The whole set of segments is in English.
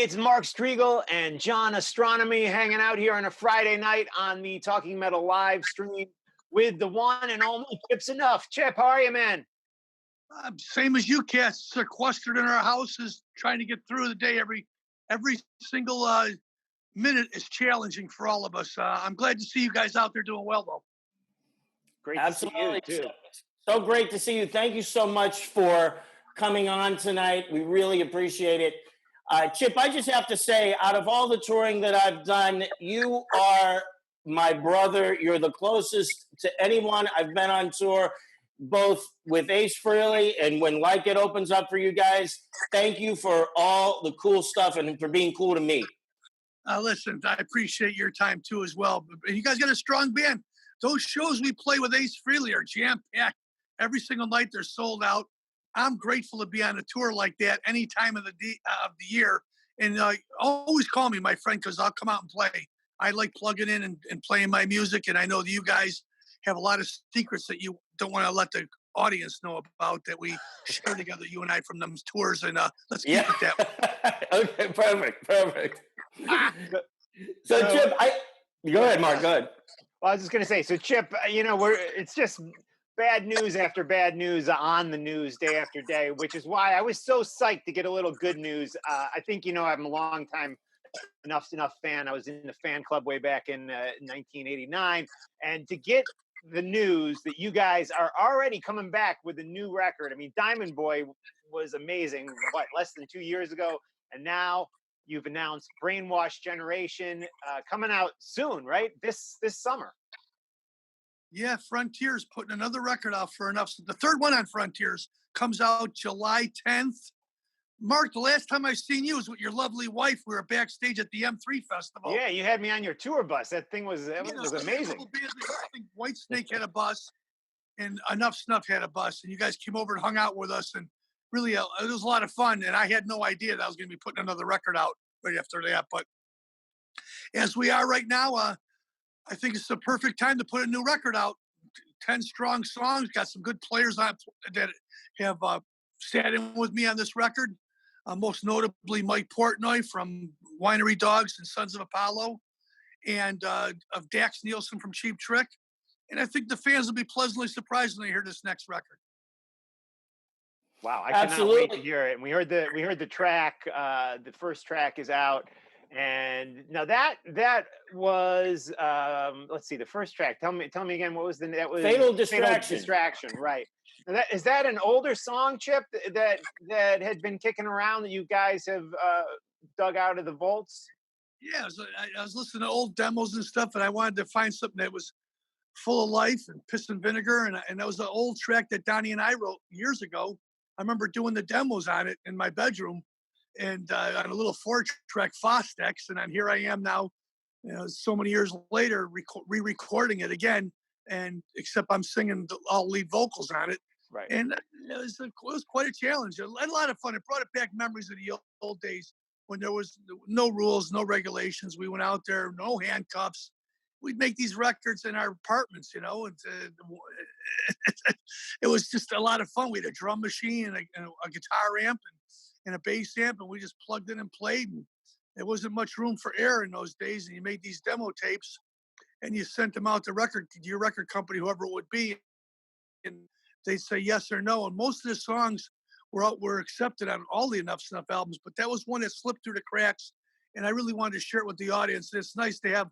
it's Mark Striegel and John Astronomy hanging out here on a Friday night on the Talking Metal live stream with the one and only Chip's Enuff. Chip, how are you, man? Same as you, cats, sequestered in our houses, trying to get through the day. Every single minute is challenging for all of us. I'm glad to see you guys out there doing well, though. Great Absolutely. to see you, too. So great to see you. Thank you so much for coming on tonight. We really appreciate it. Chip, I just have to say, out of all the touring that I've done, you are my brother. You're the closest to anyone I've been on tour, both with Ace Frehley and when Like It opens up for you guys. Thank you for all the cool stuff and for being cool to me. Listen, I appreciate your time, too, as well. But you guys got a strong band. Those shows we play with Ace Frehley are jam-packed. Every single night they're sold out. I'm grateful to be on a tour like that any time of the year. And always call me, my friend, because I'll come out and play. I like plugging in and playing my music, and I know that you guys have a lot of secrets that you don't want to let the audience know about that we share together, you and I, from them tours. And let's keep it that way. Okay, perfect. So Chip, go ahead, Mark. Go ahead. Well, I was just going to say, so Chip, it's just bad news after bad news on the news day after day, which is why I was so psyched to get a little good news. I think, I'm a long time Enuff fan. I was in the fan club way back in 1989. And to get the news that you guys are already coming back with a new record. I mean, Diamond Boy was amazing, less than 2 years ago? And now you've announced Brainwashed Generation coming out soon, right? This summer. Yeah, Frontiers putting another record out for Enuff. The third one on Frontiers comes out July 10th. Mark, the last time I seen you was with your lovely wife. We were backstage at the M3 Festival. Yeah, you had me on your tour bus. That thing was amazing. I think Whitesnake had a bus and Enuff Snuff had a bus. And you guys came over and hung out with us. And really, it was a lot of fun. And I had no idea that I was going to be putting another record out right after that. But as we are right now, I think it's the perfect time to put a new record out. 10 strong songs, got some good players on that have sat in with me on this record. Most notably Mike Portnoy from Winery Dogs and Sons of Apollo, and of Dax Nielsen from Cheap Trick. And I think the fans will be pleasantly surprised when they hear this next record. Wow, I cannot wait to hear it. And we heard the track. The first track is out. And now that was let's see, the first track. Tell me again, what was that was Fatal Distraction. Fatal Distraction, right? Now is that an older song, Chip, that had been kicking around that you guys have dug out of the vaults? Yeah, I was listening to old demos and stuff, and I wanted to find something that was full of life and piss and vinegar, and that was an old track that Donnie and I wrote years ago. I remember doing the demos on it in my bedroom, and on a little 4-track Fostex, and then here I am now, so many years later, re-recording it again, and except I'm singing all lead vocals on it. Right. And it was quite a challenge. A lot of fun. It brought back memories of the old days when there was no rules, no regulations. We went out there, no handcuffs. We'd make these records in our apartments, and it was just a lot of fun. We had a drum machine and a guitar amp and a bass amp, and we just plugged in and played. And there wasn't much room for error in those days. And you made these demo tapes, and you sent them out to your record company, whoever it would be, and they'd say yes or no. And most of the songs were accepted on all the Enuff Snuff albums, but that was one that slipped through the cracks. And I really wanted to share it with the audience. And it's nice to have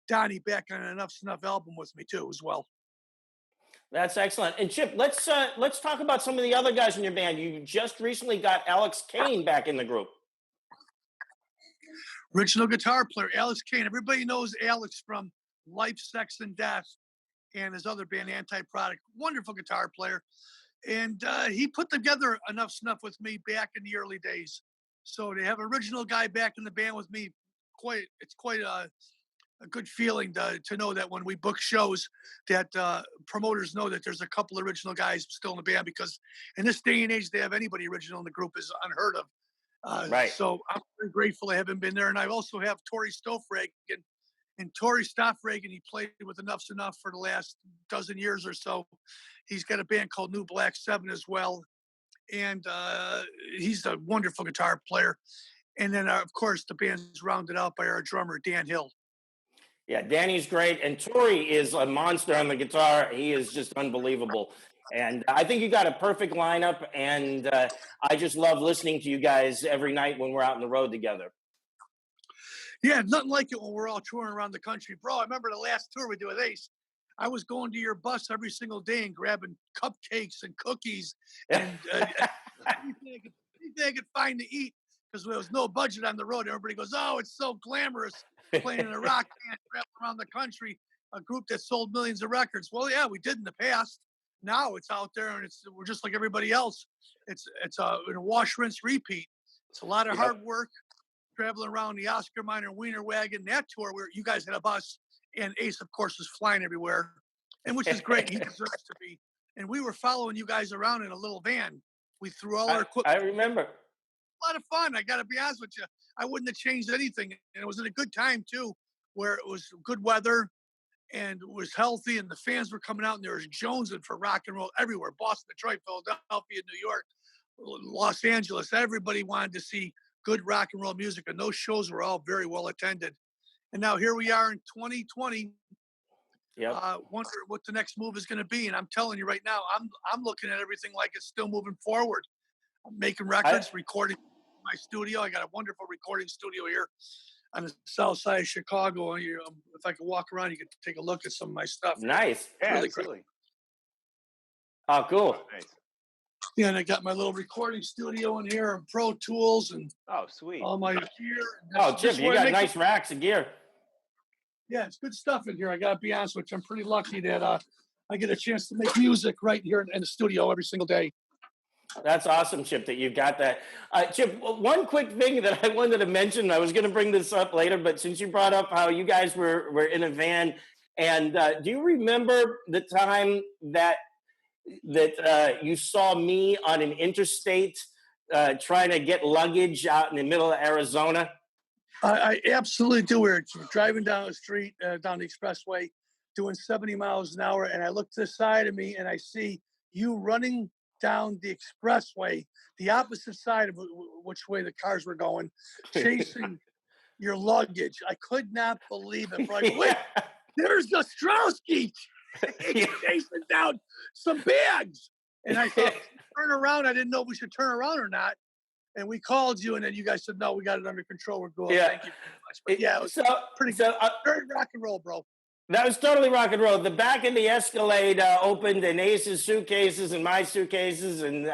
Donnie back on an Enuff Snuff album with me too, as well. That's excellent. And Chip, let's talk about some of the other guys in your band. You just recently got Alex Kane back in the group. Original guitar player, Alex Kane. Everybody knows Alex from Life, Sex, and Death and his other band, Anti-Product. Wonderful guitar player. And he put together Enuff Snuff with me back in the early days. So to have an original guy back in the band with me, it's quite a good feeling to know that when we book shows that promoters know that there's a couple original guys still in the band, because in this day and age, to have anybody original in the group is unheard of. Right. So I'm very grateful to have him been there. And I also have Tori Stofragen. And Tori Stofragen, he played with Enuff Snuff for the last dozen years or so. He's got a band called New Black 7 as well. And he's a wonderful guitar player. And then, of course, the band's rounded out by our drummer, Dan Hill. Yeah, Danny's great, and Tori is a monster on the guitar. He is just unbelievable, and I think you got a perfect lineup. And I just love listening to you guys every night when we're out on the road together. Yeah, nothing like it when we're all touring around the country. Bro, I remember the last tour we did with Ace. I was going to your bus every single day and grabbing cupcakes and cookies and anything I could find to eat because there was no budget on the road. Everybody goes, "Oh, it's so glamorous playing in a rock band, traveling around the country, a group that sold millions of records." Well, yeah, we did in the past. Now it's out there and we're just like everybody else. It's a wash, rinse, repeat. It's a lot of hard work traveling around the Oscar Mayer Wiener wagon. That tour where you guys had a bus and Ace, of course, was flying everywhere, and which is great. He deserves to be. And we were following you guys around in a little van. We threw all our equipment. I remember. A lot of fun. I got to be honest with you. I wouldn't have changed anything. And it was at a good time, too, where it was good weather and it was healthy and the fans were coming out and there was jonesing for rock and roll everywhere. Boston, Detroit, Philadelphia, New York, Los Angeles. Everybody wanted to see good rock and roll music. And those shows were all very well attended. And now here we are in 2020. Wonder what the next move is going to be. And I'm telling you right now, I'm looking at everything like it's still moving forward. I'm making records, recording in my studio. I got a wonderful recording studio here on the south side of Chicago. If I could walk around, you could take a look at some of my stuff. Nice. Yeah, really absolutely. great. Oh, cool. Oh, nice. Yeah, and I got my little recording studio in here and Pro Tools and Oh, sweet. all my gear. Oh, Chip, you got nice racks of gear. Yeah, it's good stuff in here. I got to be honest with you. I'm pretty lucky that I get a chance to make music right here in the studio every single day. That's awesome, Chip, that you've got that. Chip, one quick thing that I wanted to mention, I was going to bring this up later, but since you brought up how you guys were in a van, and do you remember the time that you saw me on an interstate trying to get luggage out in the middle of Arizona? I absolutely do. We're driving down the street, down the expressway, doing 70 miles an hour, and I look to the side of me and I see you running down the expressway, the opposite side of which way the cars were going, chasing your luggage. I could not believe it. Bro. I go, wait, there's Ostrowski chasing down some bags. And I thought, turn around. I didn't know if we should turn around or not. And we called you, and then you guys said, no, we got it under control. We're good. Yeah. Thank you very much. But yeah, it was pretty good. Very rock and roll, bro. That was totally rock and roll. The back of the Escalade opened, and Ace's suitcases and my suitcases and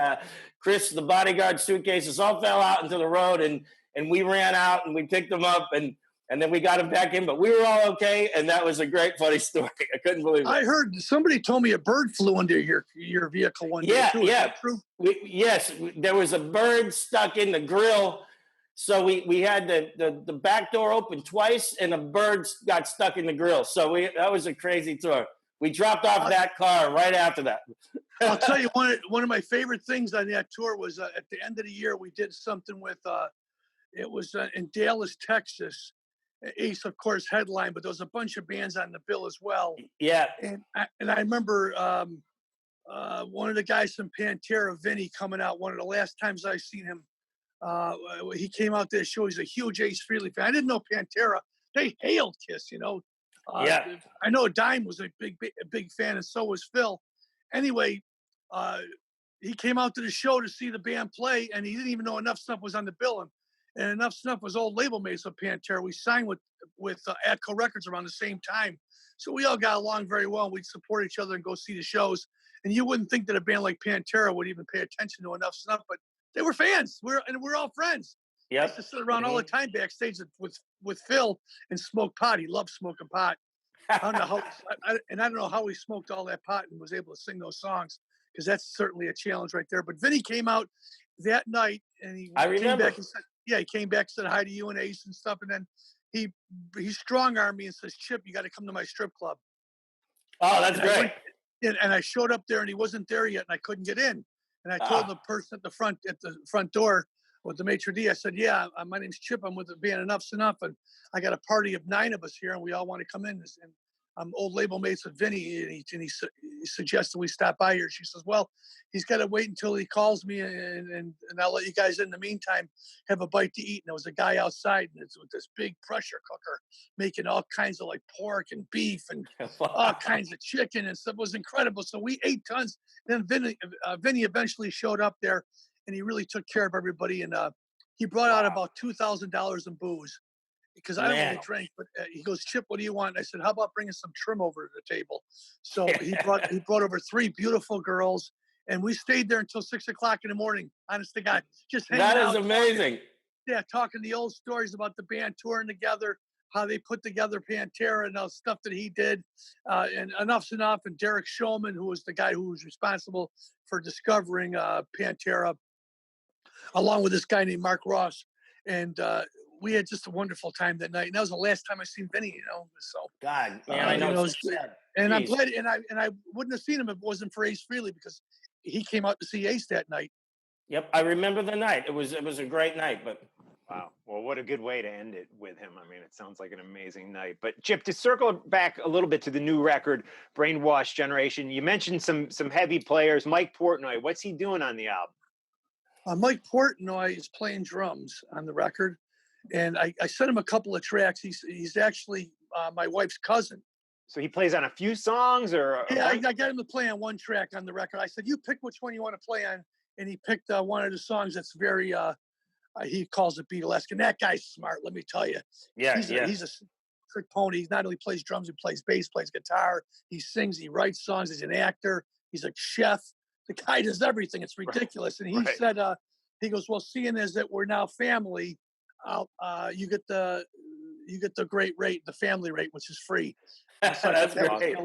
Chris, the bodyguard suitcases, all fell out into the road, and we ran out, and we picked them up, and then we got them back in, but we were all okay, and that was a great, funny story. I couldn't believe it. I heard somebody told me a bird flew into your vehicle one day. Too. Yeah. True? Yes, there was a bird stuck in the grill, so we had the back door open twice, and a bird got stuck in the grill. So that was a crazy tour. We dropped off that car right after that. I'll tell you, one of my favorite things on that tour was at the end of the year, we did something with, it was in Dallas, Texas. Ace, of course, headline, but there was a bunch of bands on the bill as well. Yeah. And I remember one of the guys from Pantera, Vinny, coming out. One of the last times I seen him, he came out to the show. He's a huge Ace Frehley fan. I didn't know Pantera. They hailed Kiss, you know. I know Dime was a big fan, and so was Phil. Anyway, he came out to the show to see the band play, and he didn't even know Enuff Snuff was on the bill. And Enuff Snuff was old label mates of Pantera. We signed with Atco Records around the same time. So we all got along very well. We'd support each other and go see the shows. And you wouldn't think that a band like Pantera would even pay attention to Enuff Snuff, but they were fans. We're all friends. I used to sit around all the time backstage with Phil and smoke pot. He loved smoking pot. I don't know how he smoked all that pot and was able to sing those songs, because that's certainly a challenge right there. But Vinny came out that night, and he came back and said, he came back, said hi to you and Ace and stuff, and then he strong-armed me and says, Chip, you got to come to my strip club. Oh, that's great. And I showed up there, and he wasn't there yet, and I couldn't get in. And I told the person at the front door with the maitre d', I said, yeah, my name's Chip. I'm with the band Enough's Enough, and I got a party of 9 of us here, and we all want to come in. And I'm old label mates with Vinny, and suggested we stop by here. She says, well, he's got to wait until he calls me, and I'll let you guys in the meantime have a bite to eat. And there was a guy outside, and it's with this big pressure cooker making all kinds of like pork and beef and all kinds of chicken and stuff. It was incredible. So we ate tons. Then Vinny eventually showed up there, and he really took care of everybody. And he brought out about $2,000 in booze, because I don't really drink, but he goes, Chip, what do you want? And I said, how about bringing some trim over to the table? So he brought over 3 beautiful girls, and we stayed there until 6 o'clock in the morning. Honest to God, just hanging out. That is amazing. Talking the old stories about the band touring together, how they put together Pantera and all stuff that he did. And Enuff's Enuff, and Derek Shulman, who was the guy who was responsible for discovering Pantera, along with this guy named Mark Ross. And we had just a wonderful time that night. And that was the last time I seen Vinny, So God, man, I know. And I'm glad, and I wouldn't have seen him if it wasn't for Ace Frehley, because he came out to see Ace that night. Yep, I remember the night. It was a great night. But wow, well, what a good way to end it with him. I mean, it sounds like an amazing night. But Chip, to circle back a little bit to the new record, Brainwash Generation, you mentioned some heavy players. Mike Portnoy, what's he doing on the album? Mike Portnoy is playing drums on the record, and I sent him a couple of tracks. He's actually my wife's cousin. So he plays on a few songs, or yeah, I got him to play on one track on the record. I said, you pick which one you want to play on, and he picked one of the songs that's very he calls it Beatlesque, and that guy's smart. Let me tell you, he's a trick pony. He not only plays drums, he plays bass, plays guitar, he sings, he writes songs. He's an actor. He's a chef. The guy does everything. It's ridiculous. And he said, he goes, well, seeing as that we're now family, you get the great rate, the family rate, which is free. That's great.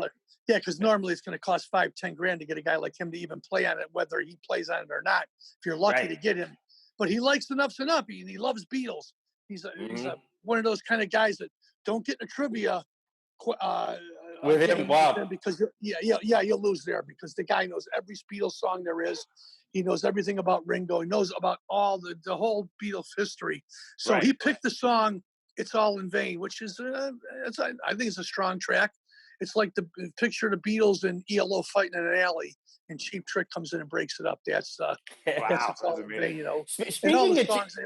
Yeah, because normally it's going to cost $5-10 to get a guy like him to even play on it, whether he plays on it or not. If you're lucky to get him, but he likes Enuff's Enuff, and he loves Beatles. He's one of those kind of guys that don't get in a trivia with him. Wow. Because you'll lose there, because the guy knows every Beatles song there is. He knows everything about Ringo. He knows about all the whole Beatles history. So he picked the song "It's All in Vain," which is I think it's a strong track. It's like the picture of the Beatles and ELO fighting in an alley, and Cheap Trick comes in and breaks it up. That's It's All in Vain. Speaking of songs,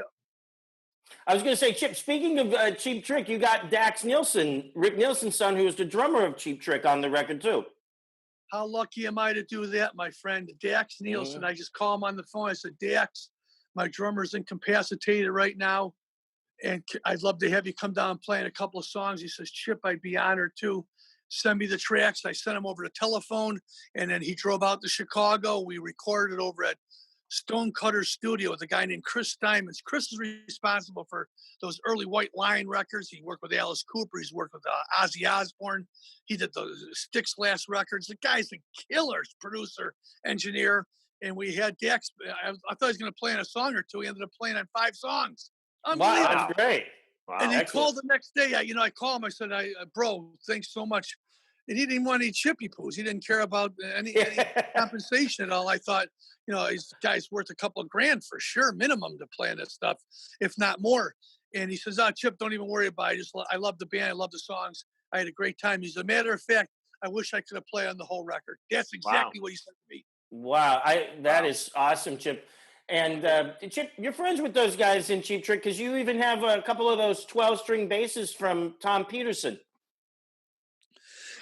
I was going to say, Chip, speaking of Cheap Trick, you got Dax Nielsen, Rick Nielsen's son, who was the drummer of Cheap Trick, on the record too. How lucky am I to do that, my friend? Dax Nielsen. I just call him on the phone. I said, Dax, my drummer's incapacitated right now, and I'd love to have you come down and play in a couple of songs. He says, Chip, I'd be honored to. Send me the tracks. I sent him over the telephone, and then he drove out to Chicago. We recorded over at Stonecutter Studio with a guy named Chris Steinmetz. Chris is responsible for those early White Lion records. He worked with Alice Cooper. He's worked with Ozzy Osbourne. He did the Styx last records. The guy's a killer producer, engineer. And we had Dax. I thought he was going to play on a song or two. He ended up playing on 5 songs. Unbelievable. Wow, that's great. Wow, and he called the next day. I called him. I said, bro, thanks so much. And he didn't want any chippy poos. He didn't care about any compensation at all. I thought, this guy's worth a couple of grand for sure, minimum, to play on this stuff, if not more. And he says, Chip, don't even worry about it. I love the band. I love the songs. I had a great time. As a matter of fact, I wish I could have played on the whole record. That's exactly what he said to me. Wow. That is awesome, Chip. And Chip, you're friends with those guys in Cheap Trick, because you even have a couple of those 12-string basses from Tom Peterson.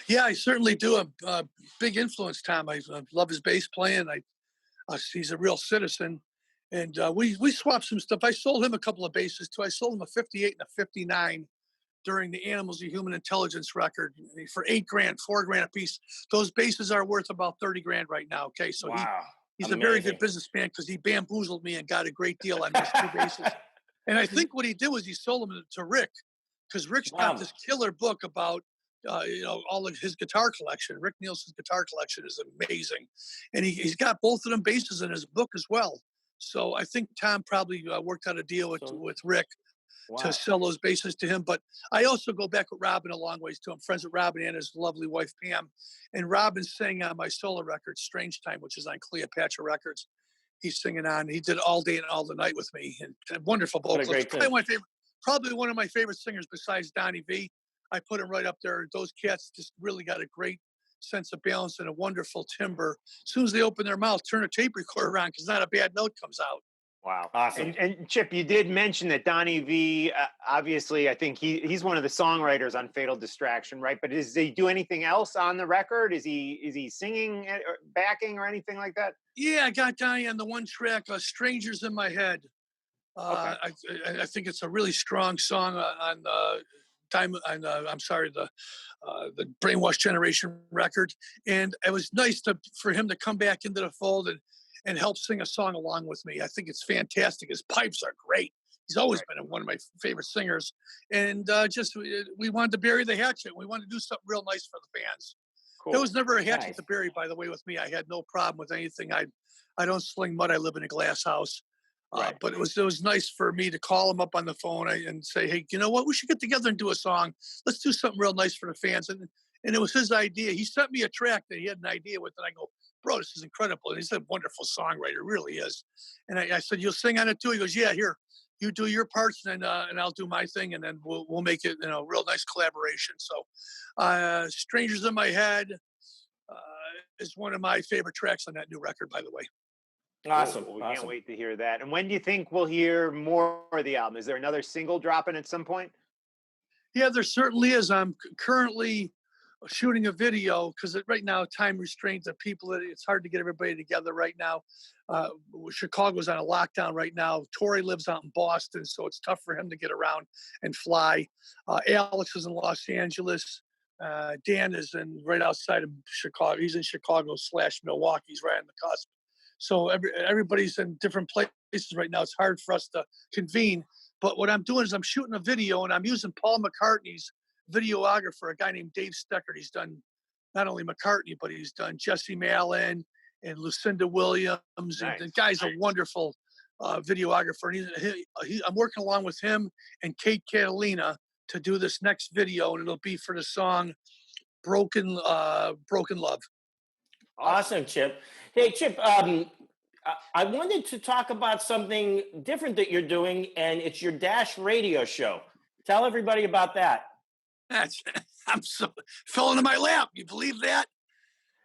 Yeah, I certainly do. A big influence, Tom. I love his bass playing. He's a real citizen. And we swapped some stuff. I sold him a couple of basses, too. I sold him a 58 and a 59 during the Animals of Human Intelligence record for $8 grand, $4 grand a piece. Those basses are worth about 30 grand right now. Okay, so he's a very good businessman, because he bamboozled me and got a great deal on those 2 basses. And I think what he did was he sold them to Rick, because Rick's got this killer book about all of his guitar collection. Rick Nielsen's guitar collection is amazing. And he's got both of them basses in his book as well. So I think Tom probably worked out a deal with Rick to sell those basses to him. But I also go back with Robin a long ways too. I'm friends with Robin and his lovely wife, Pam. And Robin sang on my solo record, Strange Time, which is on Cleopatra Records. He's singing on. He did All Day and All the Night with me. And wonderful vocalist. Probably one of my favorite singers besides Donnie V. I put him right up there. Those cats just really got a great sense of balance and a wonderful timbre. As soon as they open their mouth, turn a tape recorder around because not a bad note comes out. Wow. Awesome. And Chip, you did mention that Donnie V, obviously, I think he's one of the songwriters on Fatal Distraction, right? But does he do anything else on the record? Is he singing or backing or anything like that? Yeah, I got Donnie on the one track, "Strangers in My Head." Okay. I think it's a really strong song on time. On I'm sorry, the Brainwash Generation record, and it was nice for him to come back into the fold and help sing a song along with me. I think it's fantastic. His pipes are great. He's always been one of my favorite singers, and we wanted to bury the hatchet. We wanted to do something real nice for the fans. Cool. There was never a hatchet Nice. to bury, by the way, with me. I had no problem with anything. I don't sling mud. I live in a glass house. Right. But it was nice for me to call him up on the phone and say, hey, you know what? We should get together and do a song. Let's do something real nice for the fans. And it was his idea. He sent me a track that he had an idea with, and I go, bro, this is incredible. And he's a wonderful songwriter, really is. And I said, you'll sing on it too? He goes, yeah, here, you do your parts, and I'll do my thing, and then we'll make it, real nice collaboration. So, "Strangers in My Head" is one of my favorite tracks on that new record, by the way. Awesome. Cool. We Awesome. can't wait to hear that. And when do you think we'll hear more of the album? Is there another single dropping at some point? Yeah, there certainly is. I'm currently shooting a video because right now time restraints of people. It's hard to get everybody together right now. Chicago's on a lockdown right now. Tori lives out in Boston, so it's tough for him to get around and fly. Alex is in Los Angeles. Dan is right outside of Chicago. He's in Chicago/Milwaukee. He's right on the cusp. So everybody's in different places right now. It's hard for us to convene. But what I'm doing is I'm shooting a video, and I'm using Paul McCartney's videographer, a guy named Dave Steckert. He's done not only McCartney, but he's done Jesse Malin and Lucinda Williams. Nice. And the guy's a wonderful videographer. And I'm working along with him and Kate Catalina to do this next video, and it'll be for the song "Broken Love." Awesome, Chip. Hey, Chip, I wanted to talk about something different that you're doing, and it's your Dash radio show. Tell everybody about that. I'm so fell into my lap. You believe that?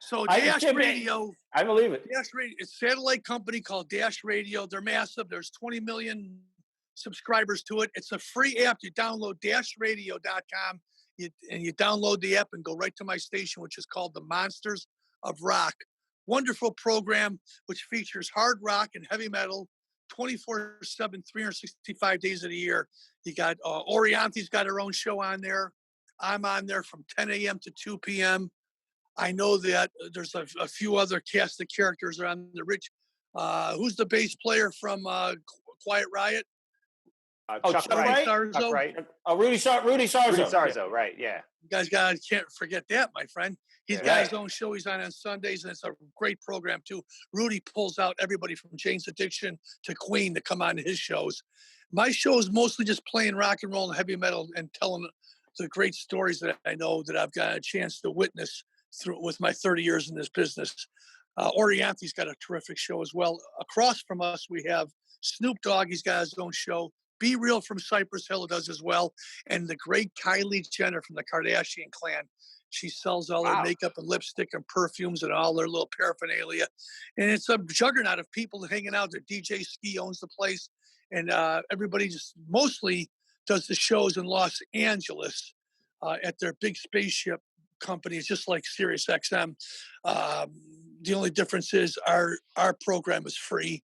So Dash Radio. I believe it. Dash Radio. It's a satellite company called Dash Radio. They're massive. There's 20 million subscribers to it. It's a free app. You download dashradio.com and you download the app and go right to my station, which is called the Monsters of Rock. Wonderful program, which features hard rock and heavy metal 24/7, 365 days of the year. You got Orianti's got her own show on there. I'm on there from 10 a.m. to 2 p.m. I know that there's a few other cast of characters around the rich. Who's the bass player from Quiet Riot? Chuck Wright. Sarzo. Right. Rudy Sarzo. Rudy Sarzo, right, yeah. You guys can't forget that, my friend. He's got his own show. He's on Sundays, and it's a great program too. Rudy pulls out everybody from Jane's Addiction to Queen to come on to his shows. My show is mostly just playing rock and roll and heavy metal and telling the great stories that I know that I've got a chance to witness through with my 30 years in this business. Orianti's got a terrific show as well. Across from us, we have Snoop Dogg. He's got his own show. Be Real from Cypress Hill does as well. And the great Kylie Jenner from the Kardashian clan. She sells all her makeup and lipstick and perfumes and all their little paraphernalia. And it's a juggernaut of people hanging out there. DJ Ski owns the place. And everybody just mostly does the shows in Los Angeles at their big spaceship companies, just like Sirius XM. The only difference is our program is free.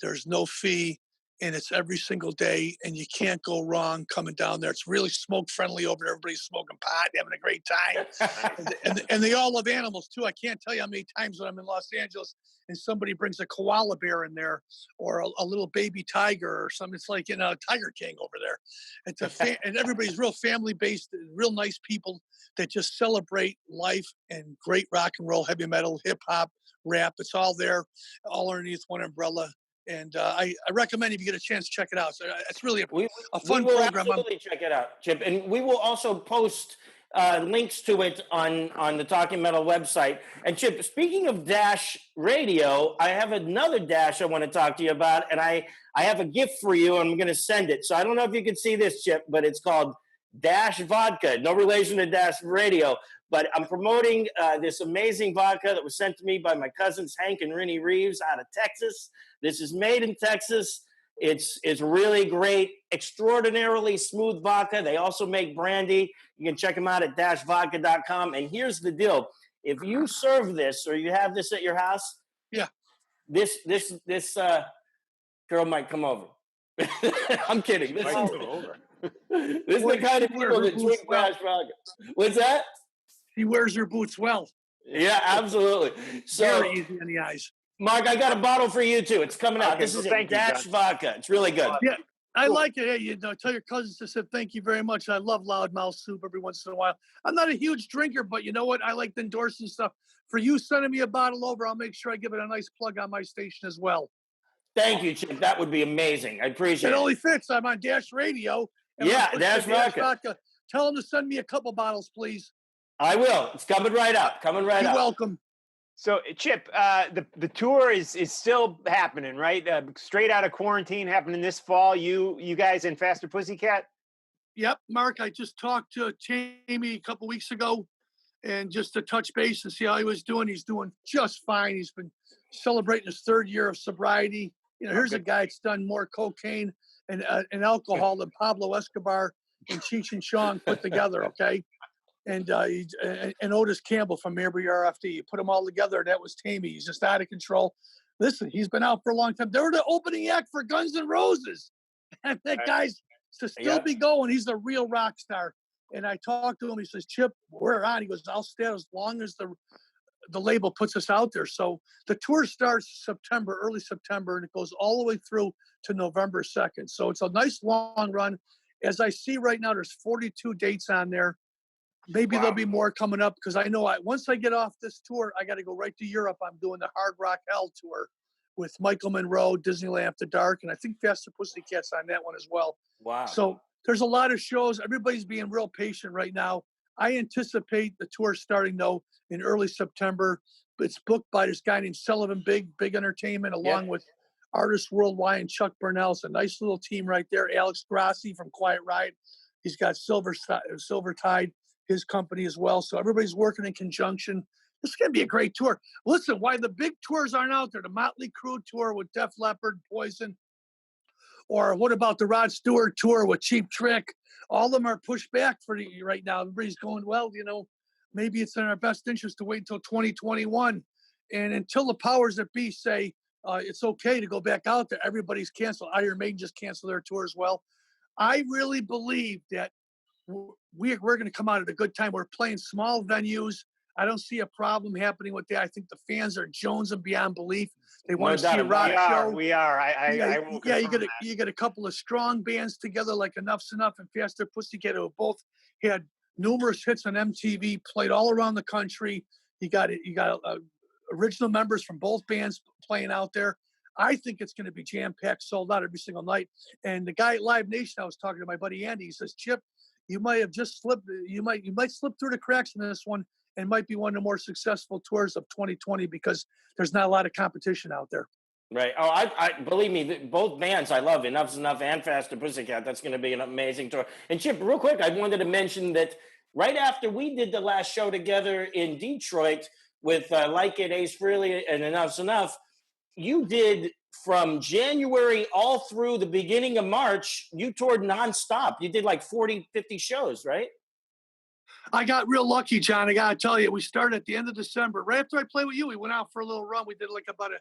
There's no fee. And it's every single day, and you can't go wrong coming down there. It's really smoke friendly over there. Everybody's smoking pot, having a great time. and they all love animals too. I can't tell you how many times when I'm in Los Angeles and somebody brings a koala bear in there or a little baby tiger or something. It's like, Tiger King over there. It's and everybody's real family based, real nice people that just celebrate life and great rock and roll, heavy metal, hip hop, rap. It's all there, all underneath one umbrella. And I recommend if you get a chance, check it out. So it's really a fun program. Absolutely check it out, Chip. And we will also post links to it on the Talking Metal website. And Chip, speaking of Dash Radio, I have another Dash I want to talk to you about. And I have a gift for you, and I'm going to send it. So I don't know if you can see this, Chip, but it's called Dash Vodka. No relation to Dash Radio. but I'm promoting this amazing vodka that was sent to me by my cousins Hank and Rennie Reeves out of Texas. This is made in Texas. It's really great, extraordinarily smooth vodka. They also make brandy. You can check them out at dashvodka.com. And here's the deal: if you serve this or you have this at your house, Yeah. this girl might come over. I'm kidding. This is the kind of people that drink Dash vodka. What's that? He wears her boots well. Yeah, absolutely. So, Very easy on the eyes. Mark, I got a bottle for you too. It's coming out. Okay, This is thank you, Dash John. vodka. It's really good. Yeah, I Cool. like it. Hey, tell your cousins to say thank you very much. I love loudmouth soup every once in a while. I'm not a huge drinker, but you know what? I like to endorse and stuff. For you sending me a bottle over, I'll make sure I give it a nice plug on my station as well. Thank you, Chip. That would be amazing. I appreciate It it. only fits. I'm on Dash Radio. And Yeah, when I Dash push the vodka. Tell them to send me a couple bottles, please. I will. It's coming right up. Coming right You're up. welcome. So, Chip, the tour is still happening, right? Straight out of quarantine, happening this fall. You guys in Faster Pussycat? Yep, Mark, I just talked to Jamie a couple weeks ago, and just to touch base and see how he was doing. He's doing just fine. He's been celebrating his 3rd year of sobriety. You know, here's a guy that's done more cocaine and alcohol than Pablo Escobar and Cheech and Chong put together, okay? And Otis Campbell from Mayberry RFD. You put them all together, and that was Tammy. He's just out of control. Listen, he's been out for a long time. They were the opening act for Guns N' Roses. And that guy's to still be going. He's a real rock star. And I talked to him. He says, Chip, we're on. He goes, I'll stay as long as the label puts us out there. So the tour starts early September, and it goes all the way through to November 2nd. So it's a nice long run. As I see right now, there's 42 dates on there. Maybe there'll be more coming up, because I know once I get off this tour, I got to go right to Europe. I'm doing the Hard Rock Hell tour with Michael Monroe, Disneyland After Dark, and I think Faster Pussycat's on that one as well. Wow. So there's a lot of shows. Everybody's being real patient right now. I anticipate the tour starting, though, in early September. It's booked by this guy named Sullivan Big Entertainment, along with Artists Worldwide and Chuck Burnell. It's a nice little team right there. Alex Grassi from Quiet Riot. He's got Silver Tide, his company as well. So everybody's working in conjunction. This is going to be a great tour. Listen, why the big tours aren't out there? The Motley Crue tour with Def Leppard, Poison, or what about the Rod Stewart tour with Cheap Trick? All of them are pushed back right now. Everybody's going, well, maybe it's in our best interest to wait until 2021. And until the powers that be say it's okay to go back out there, everybody's canceled. Iron Maiden just canceled their tour as well. I really believe that we're going to come out at a good time. We're playing small venues. I don't see a problem happening with that. I think the fans are jonesing beyond belief. They want to see a rock show. We are. I will confirm you get a couple of strong bands together like Enuff's Enough and Faster Pussycat, who both had numerous hits on MTV, played all around the country. You got original members from both bands playing out there. I think it's going to be jam-packed, sold out every single night. And the guy at Live Nation, I was talking to my buddy Andy, he says, Chip, you might have just slipped. You might slip through the cracks in this one, and might be one of the more successful tours of 2020 because there's not a lot of competition out there. Right. Oh, I believe me, both bands I love, Enough's Enough and Faster Pussycat. That's going to be an amazing tour. And Chip, real quick, I wanted to mention that right after we did the last show together in Detroit with Like It, Ace Frehley, and Enough's Enough, you did from January all through the beginning of March, you toured nonstop. You did like 40, 50 shows, right? I got real lucky, John. I got to tell you, we started at the end of December. Right after I played with you, we went out for a little run. We did like about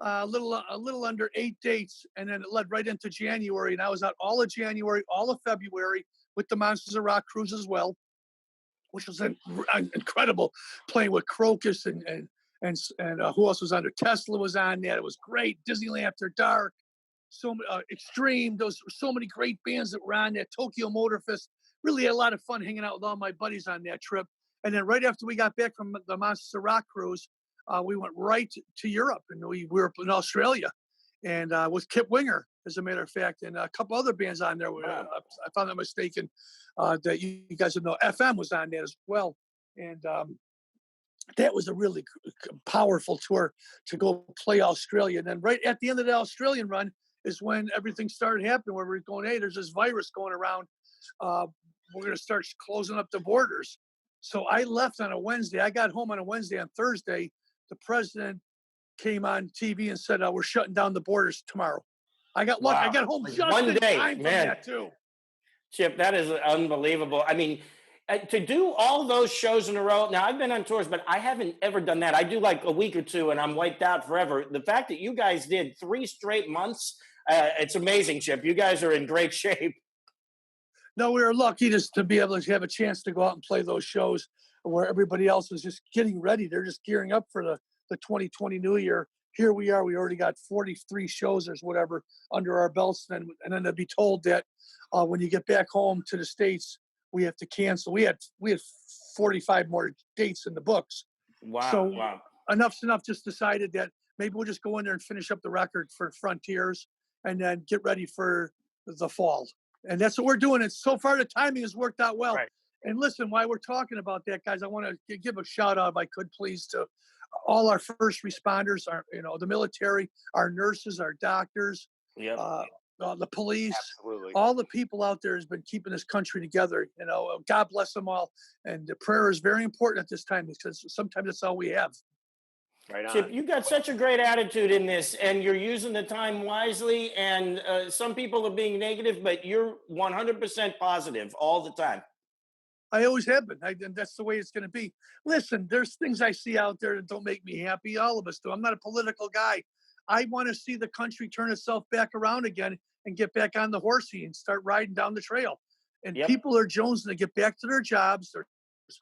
a little under 8 dates, and then it led right into January. And I was out all of January, all of February with the Monsters of Rock cruise as well, which was incredible, playing with Crocus and who else was on there? Tesla was on that. It was great. Disneyland After Dark, Extreme. Those were so many great bands that were on that. Tokyo Motor Fest. Really had a lot of fun hanging out with all my buddies on that trip. And then right after we got back from the Monsters of Rock cruise, we went right to Europe, and we were in Australia, and with Kip Winger, as a matter of fact, and a couple other bands on there. If I'm not mistaken, that you guys would know, FM was on there as well. And that was a really powerful tour to go play Australia. And then right at the end of the Australian run is when everything started happening, where we're going, hey, there's this virus going around. We're going to start closing up the borders. So I left on a Wednesday. I got home on a Wednesday. On Thursday, the president came on TV and said, we're shutting down the borders tomorrow. I got lucky. I Wow. got home Like just one in day, time for man. that too. Chip, that is unbelievable. I mean, to do all those shows in a row. Now, I've been on tours, but I haven't ever done that. I do like a week or two and I'm wiped out forever. The fact that you guys did 3 straight months, it's amazing, Chip. You guys are in great shape. No, we were lucky just to be able to have a chance to go out and play those shows where everybody else is just getting ready. They're just gearing up for the 2020 New Year. Here we are. We already got 43 shows or whatever under our belts. And then to be told that when you get back home to the States, we have to cancel. We had 45 more dates in the books. Wow. So wow. Enough's Enough just decided that maybe we'll just go in there and finish up the record for Frontiers and then get ready for the fall. And that's what we're doing. And so far, the timing has worked out well. Right. And listen, while we're talking about that, guys, I want to give a shout out, if I could please, to all our first responders, the military, our nurses, our doctors, Yep. The police, Absolutely. all the people out there has been keeping this country together. God bless them all. And the prayer is very important at this time because sometimes that's all we have. Right on. Chip, you got such a great attitude in this, and you're using the time wisely. And some people are being negative, but you're 100% positive all the time. I always have been. And that's the way it's going to be. Listen, there's things I see out there that don't make me happy. All of us do. I'm not a political guy. I want to see the country turn itself back around again and get back on the horsey and start riding down the trail. And Yep. people are jonesing to get back to their jobs. They're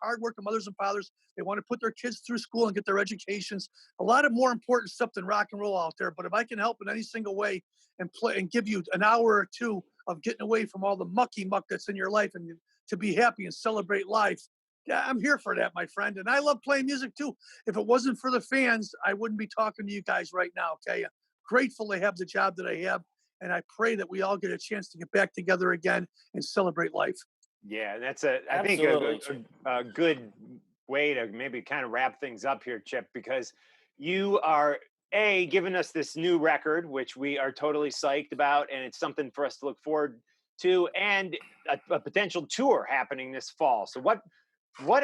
hardworking mothers and fathers. They want to put their kids through school and get their educations. A lot of more important stuff than rock and roll out there. But if I can help in any single way and play and give you an hour or two of getting away from all the mucky muck that's in your life and to be happy and celebrate life, yeah, I'm here for that, my friend. And I love playing music too. If it wasn't for the fans, I wouldn't be talking to you guys right now. Okay. Grateful to have the job that I have. And I pray that we all get a chance to get back together again and celebrate life. Yeah, that's I think Absolutely. a good way to maybe kind of wrap things up here, Chip, because you are giving us this new record, which we are totally psyched about, and it's something for us to look forward to, and a potential tour happening this fall. So what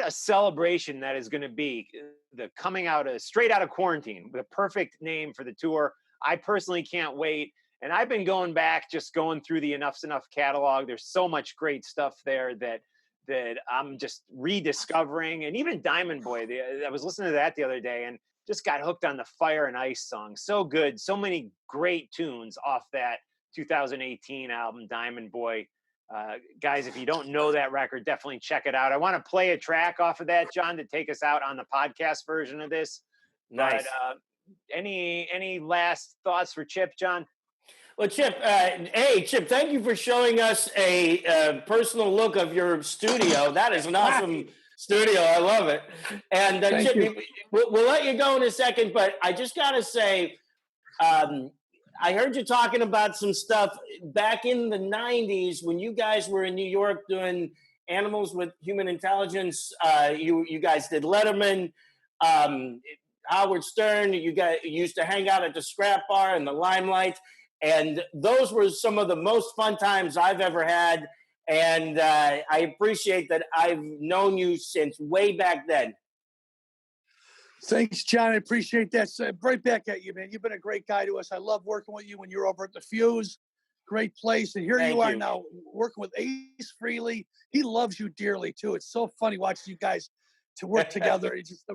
a celebration that is going to be! The coming out of straight out of quarantine, the perfect name for the tour. I personally can't wait. And I've been going back, just going through the Enuff's Enough catalog. There's so much great stuff there that I'm just rediscovering. And even Diamond Boy, I was listening to that the other day and just got hooked on the Fire and Ice song. So good. So many great tunes off that 2018 album, Diamond Boy. Guys, if you don't know that record, definitely check it out. I want to play a track off of that, John, to take us out on the podcast version of this. Nice. But any last thoughts for Chip, John? Well, Chip, Chip, thank you for showing us a personal look of your studio. That is an awesome studio. I love it. And Chip, we'll let you go in a second, but I just got to say, I heard you talking about some stuff back in the 90s when you guys were in New York doing Animals with Human Intelligence. You guys did Letterman. Howard Stern, you guys used to hang out at the Scrap Bar and the Limelight. And those were some of the most fun times I've ever had. And I appreciate that I've known you since way back then. Thanks, John. I appreciate that. Right back at you, man. You've been a great guy to us. I love working with you when you're over at the Fuse. Great place. And here you are now working with Ace Frehley. He loves you dearly, too. It's so funny watching you guys to work together. It's just a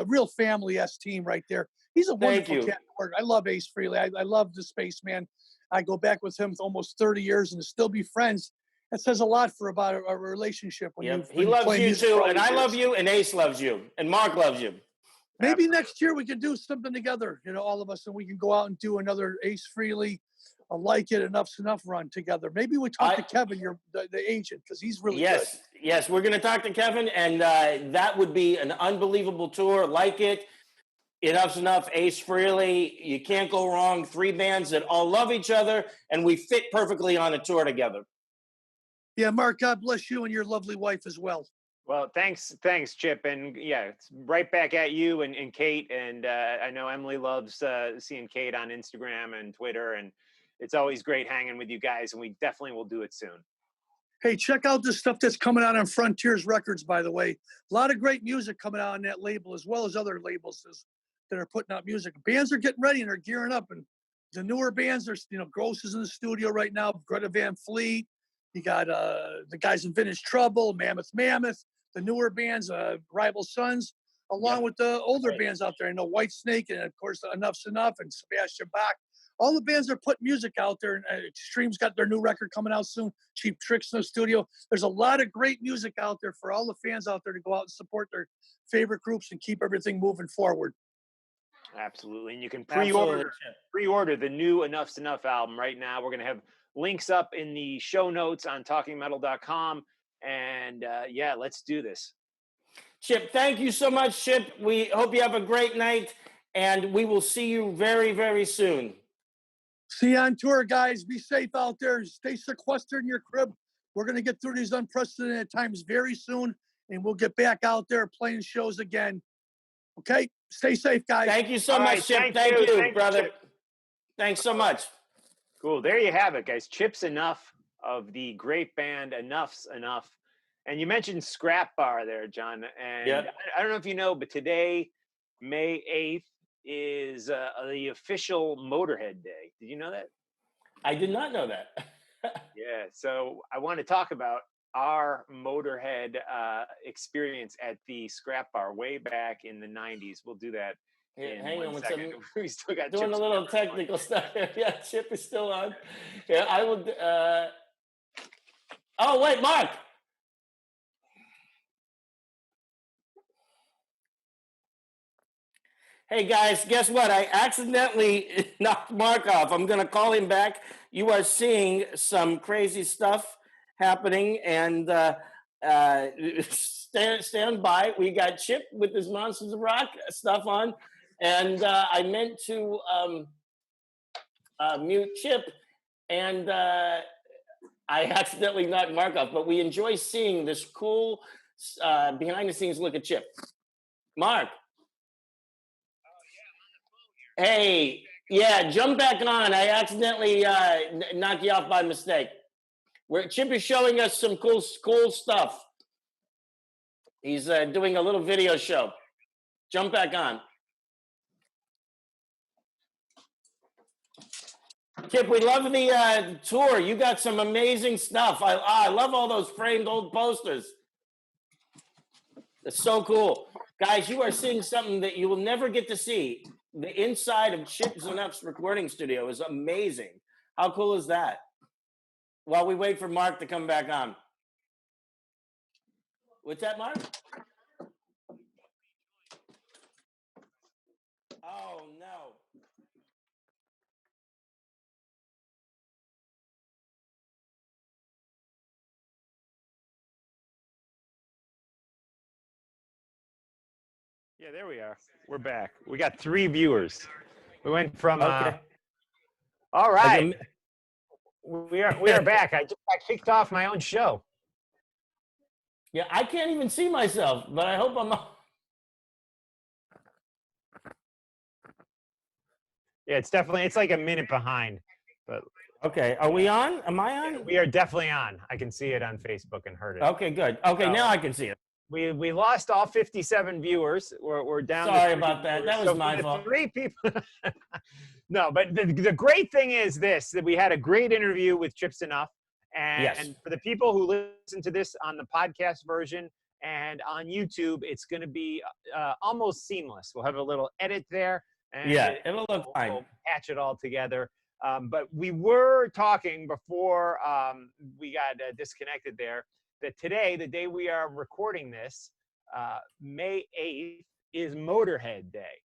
real family-esque team right there. He's a wonderful cat to work. I love Ace Frehley. I love the spaceman. I go back with him for almost 30 years and to still be friends. That says a lot about a relationship. When he loves you too, and I love you, and Ace loves you, and Mark loves you. Maybe next year we can do something together, all of us, and we can go out and do another Ace Frehley, Like It, Enough's Enough run together. Maybe we talk to Kevin, the agent, because he's really good. Yes, we're going to talk to Kevin, and that would be an unbelievable tour. Like It, Enough's Enough, Ace Frehley. You can't go wrong. 3 bands that all love each other, and we fit perfectly on a tour together. Yeah, Mark, God bless you and your lovely wife as well. Well, thanks, Chip. And yeah, it's right back at you and Kate. And I know Emily loves seeing Kate on Instagram and Twitter. And it's always great hanging with you guys. And we definitely will do it soon. Hey, check out this stuff that's coming out on Frontiers Records, by the way. A lot of great music coming out on that label, as well as other labels that are putting out music. Bands are getting ready and they're gearing up. And the newer bands are, Gross is in the studio right now, Greta Van Fleet. You got the guys in Vintage Trouble, Mammoth, the newer bands, Rival Sons, along with the older bands out there. White Snake, and of course, Enough's Enough and Sebastian Bach. All the bands are putting music out there, and Extreme's got their new record coming out soon. Cheap Tricks in the studio. There's a lot of great music out there for all the fans out there to go out and support their favorite groups and keep everything moving forward. Absolutely, and you can pre-order the new Enough's Enough album right now. We're going to have links up in the show notes on talkingmetal.com, and yeah, let's do this. Chip, thank you so much, Chip. We hope you have a great night, and we will see you very, very soon. See you on tour, guys. Be safe out there. Stay sequestered in your crib. We're going to get through these unprecedented times very soon, and we'll get back out there playing shows again. Okay? Stay safe, guys. Thank you so much, Chip. Thank you, brother. Thanks so much. Cool. There you have it, guys. Chip's Enuff of the great band Enough's Enough. And you mentioned Scrap Bar there, John. And I don't know if you know, but today, May 8th, is the official Motorhead Day. Did you know that? I did not know that. Yeah. So I want to talk about our Motorhead experience at the Scrap Bar way back in the 90s. We'll do that. Hang on one second. We still got doing a little technical stuff. Yeah, Chip is still on. Yeah, I will. Oh, wait, Mark. Hey, guys, guess what? I accidentally knocked Mark off. I'm going to call him back. You are seeing some crazy stuff happening, and stand by. We got Chip with his Monsters of Rock stuff on, and I meant to mute Chip, and I accidentally knocked Mark off, but we enjoy seeing this cool behind-the-scenes look at Chip. Mark. Hey, yeah, jump back on. I accidentally knocked you off by mistake. Where Chip is showing us some cool stuff. He's doing a little video show. Jump back on. Chip, we love the tour. You got some amazing stuff. I love all those framed old posters. It's so cool. Guys, you are seeing something that you will never get to see. The inside of Chip Enuff's recording studio is amazing. How cool is that? While we wait for Mark to come back on. What's that, Mark? Oh, no. Yeah, there we are. We're back. We got 3 viewers. We went from okay. All right. We are back. I just got kicked off my own show. Yeah, I can't even see myself, but I hope I'm Yeah, it's like a minute behind. But okay, are we on? Am I on? Yeah, we are definitely on. I can see it on Facebook and heard it. Okay, good. Okay, now I can see it. We lost all 57 viewers. We're down. Sorry about that. That was my fault. 3 people. No, but the great thing is this: that we had a great interview with Chip Enuff, and for the people who listen to this on the podcast version and on YouTube, it's going to be almost seamless. We'll have a little edit there. And it'll look fine. We'll patch it all together. But we were talking before we got disconnected there that today, the day we are recording this, May 8th, is Motorhead Day.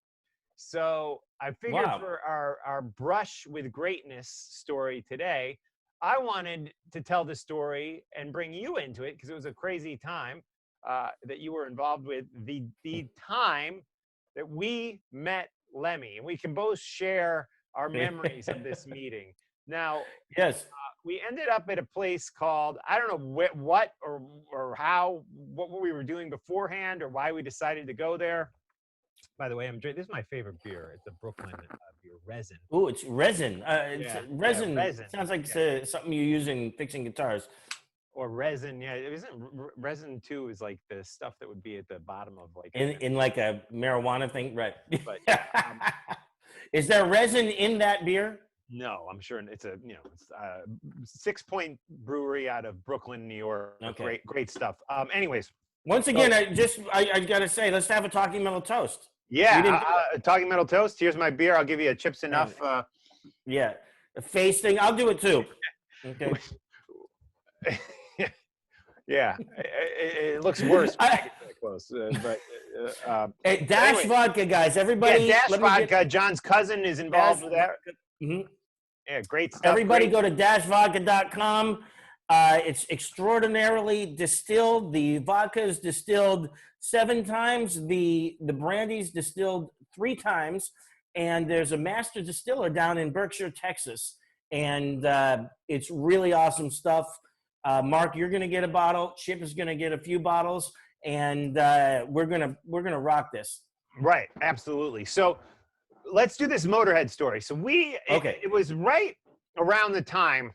So I figured for our brush with greatness story today, I wanted to tell the story and bring you into it because it was a crazy time that you were involved with. The time that we met Lemmy, and we can both share our memories of this meeting. Now, we ended up at a place called, I don't know what or how, what we were doing beforehand or why we decided to go there. By the way, this is my favorite beer. It's a Brooklyn beer, Resin. Oh, it's resin. Resin. Resin. Sounds like something you use in fixing guitars. or resin. Yeah, it isn't resin too. Is like the stuff that would be at the bottom of like In like a marijuana thing, right? But yeah, Is there resin in that beer? no, I'm sure it's a it's 6 Point Brewery out of Brooklyn, New York. Okay. Great stuff. Anyways, Once again, I gotta say, let's have a talking metal toast. yeah, We didn't do Talking Metal Toast. Here's my beer. I'll give you a Chips Enuff. Yeah, the face thing. I'll do it too. Okay. Yeah, it looks worse when I get that close. Hey, Dash anyway. Vodka, guys. Everybody, Yeah, Dash Vodka. John's cousin is involved with that. Mhm. Yeah, great stuff. Everybody go to dashvodka.com. It's extraordinarily distilled. The vodka is distilled 7 times. The brandy's distilled 3 times. And there's a master distiller down in Berkshire, Texas. And it's really awesome stuff. Mark, you're going to get a bottle. Chip is going to get a few bottles. And we're gonna rock this. Right, absolutely. So let's do this Motorhead story. So it was right around the time.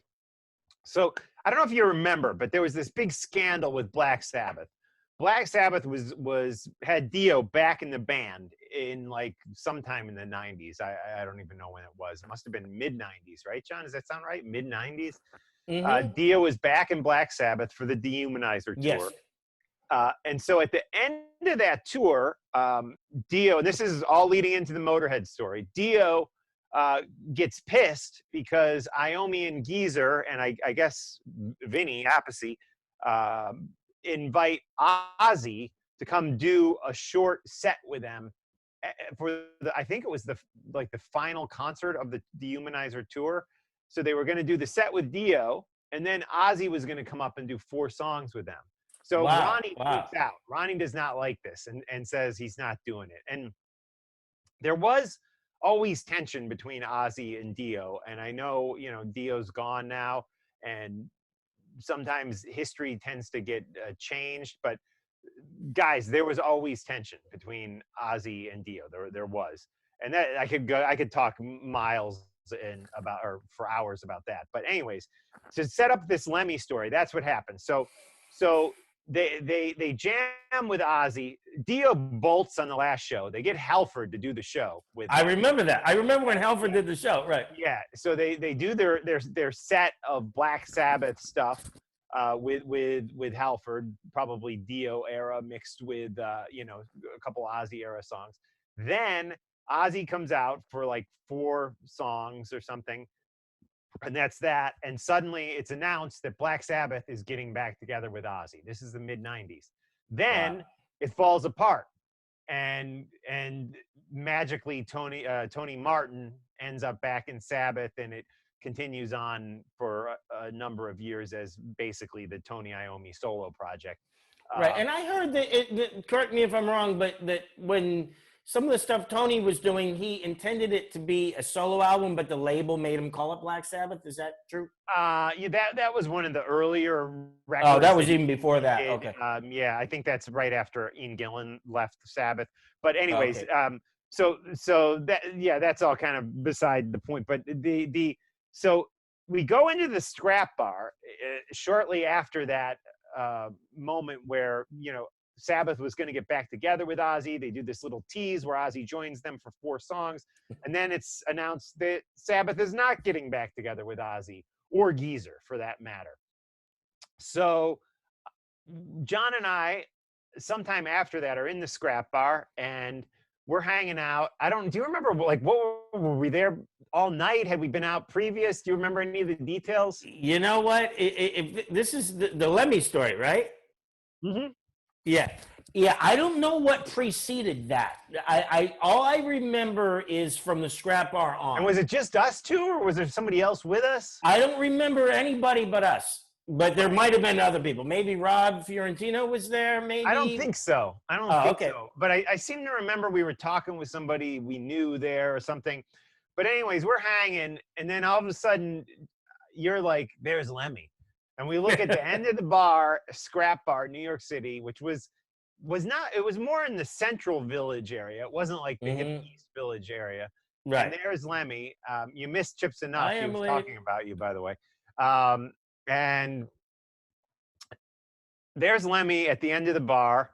So I don't know if you remember, but there was this big scandal with Black Sabbath. Black Sabbath had Dio back in the band in like sometime in the 90s. I don't even know when it was. It must have been mid 90s, right, John? Does that sound right? Mid 90s. Dio was back in Black Sabbath for the Dehumanizer tour. Yes. And so at the end of that tour, Dio, and this is all leading into the Motorhead story, Dio gets pissed because Iommi and Geezer, and I guess Vinny Appice, invite Ozzy to come do a short set with them for I think it was the final concert of the Dehumanizer tour. So they were going to do the set with Dio, and then Ozzy was going to come up and do 4 songs with them. So Ronnie freaks out. Ronnie does not like this and says he's not doing it. And there was always tension between Ozzy and Dio. And I know, Dio's gone now, and sometimes history tends to get changed. But guys, there was always tension between Ozzy and Dio. There was. And that I could talk miles for hours about that. But anyways, to set up this Lemmy story, that's what happened. So they jam with Ozzy. Dio bolts on the last show. They get Halford to do the show with. I remember that. I remember when Halford did the show. Right. Yeah. So they do their set of Black Sabbath stuff with Halford, probably Dio era mixed with a couple Ozzy era songs. Then Ozzy comes out for like 4 songs or something. And that's that. And suddenly it's announced that Black Sabbath is getting back together with Ozzy. This is the mid 90s. Then it falls apart. And magically Tony Martin ends up back in Sabbath, and it continues on for a number of years as basically the Tony Iommi solo project. Right. And I heard that, correct me if I'm wrong, but that when some of the stuff Tony was doing, he intended it to be a solo album, but the label made him call it Black Sabbath. Is that true? Yeah, that was one of the earlier records. Oh, that was even before that. Okay. Yeah, I think that's right after Ian Gillan left Sabbath. But anyways, okay. So that's all kind of beside the point. But so we go into the scrap bar shortly after that moment where Sabbath was going to get back together with Ozzy. They do this little tease where Ozzy joins them for 4 songs. And then it's announced that Sabbath is not getting back together with Ozzy, or Geezer for that matter. So John and I, sometime after that, are in the scrap bar and we're hanging out. Do you remember, like, what were we there all night? Had we been out previous? Do you remember any of the details? You know what? This is the Lemmy story, right? Mm-hmm. Yeah. I don't know what preceded that. All I remember is from the scrap bar on. And was it just us 2, or was there somebody else with us? I don't remember anybody but us. But there might have been other people. Maybe Rob Fiorentino was there. Maybe I don't think so. So. But I seem to remember we were talking with somebody we knew there or something. But anyways, we're hanging, and then all of a sudden, you're like, "There's Lemmy." And we look at the end of the bar, Scrap Bar, New York City, which was not, it was more in the Central Village area. It wasn't like the hip East Village area. Right. And there's Lemmy. You missed Chips Enuff. He was late. talking about you, by the way. And there's Lemmy at the end of the bar,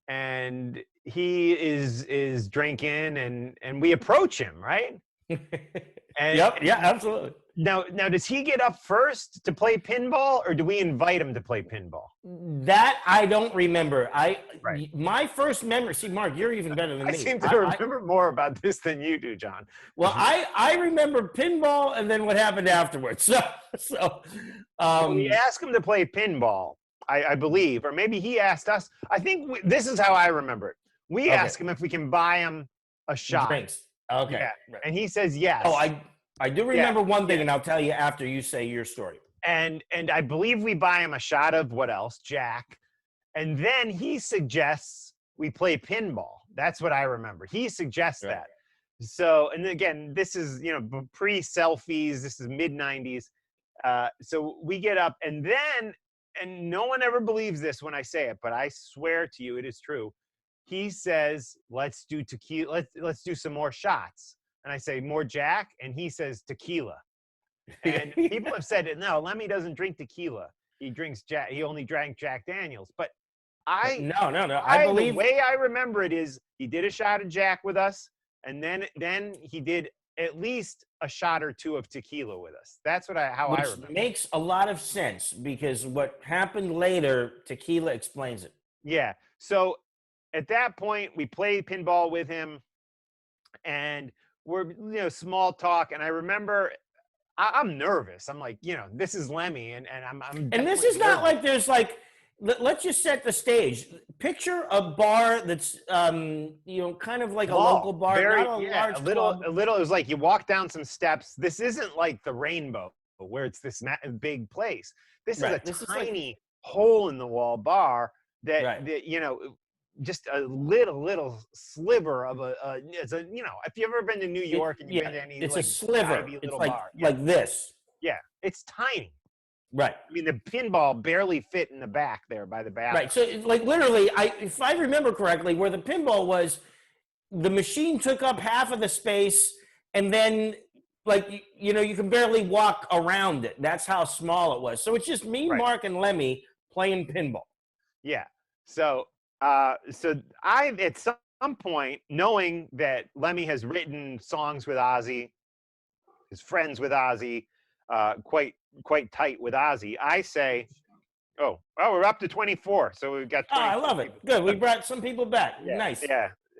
and he is drinking, and we approach him, right? And, Yep. Yeah. Absolutely. now does he get up first to play pinball, or do we invite him to play pinball? That I don't remember. Right. My first memory. See, Mark, you're even better than I me. seem to remember more about this than you do, John. Well, I remember pinball and then what happened afterwards. So We asked him to play pinball, I believe, or maybe he asked us. I think this is how I remember it. We Okay. ask him if we can buy him a shot. drinks. Okay. Yeah. Right. And he says yes. Oh, I do remember one thing, yeah. and I'll tell you after you say your story. And I believe we buy him a shot of what else? Jack. And then he suggests we play pinball. That's what I remember. He suggests Right. that. So, and again, this is, pre-selfies. This is mid-90s. So we get up, and then, and no one ever believes this when I say it, but I swear to you it is true. He says, let's do tequila. Let's do some more shots. And I say, more Jack? And he says, tequila. And people have said it. No, Lemmy doesn't drink tequila. He drinks Jack. He only drank Jack Daniels. But No. I believe the way I remember it is he did a shot of Jack with us, and then he did at least a shot or two of tequila with us. That's how I which remember. makes a lot of sense because what happened later, tequila explains it. Yeah. So at that point, we play pinball with him, and we're small talk. And I remember I'm nervous. I'm like, this is Lemmy, and I'm. And this is not like there's like. Let's just set the stage. Picture a bar that's, kind of like a local bar, not a large club. A little. It was like you walk down some steps. This isn't like the Rainbow, where it's this big place. This is a tiny hole in the wall bar that just a little sliver of it's a if you've ever been to New York and you've been to any, it's like, a sliver. little It's bar. like this. Yeah, it's tiny. Right. I mean, the pinball barely fit in the back there by the bathroom. Right. So, like, literally, if I remember correctly, where the pinball was, the machine took up half of the space, and then, like, you can barely walk around it. That's how small it was. So it's just me, Mark, and Lemmy playing pinball. Yeah. So I, at some point, knowing that Lemmy has written songs with Ozzy, is friends with Ozzy, quite tight with Ozzy, I say, we're up to 24, so we've got 24 I love it. Good. We brought some people back. Yeah, Nice.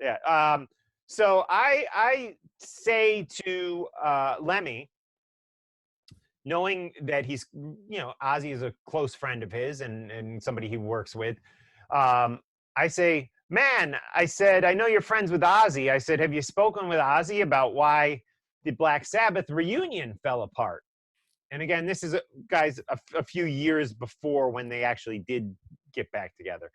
Yeah. So I say to Lemmy, knowing that he's, Ozzy is a close friend of his and somebody he works with, I say, man, I said, I know you're friends with Ozzy. I said, have you spoken with Ozzy about why the Black Sabbath reunion fell apart? And again, this is, guys, a few years before when they actually did get back together.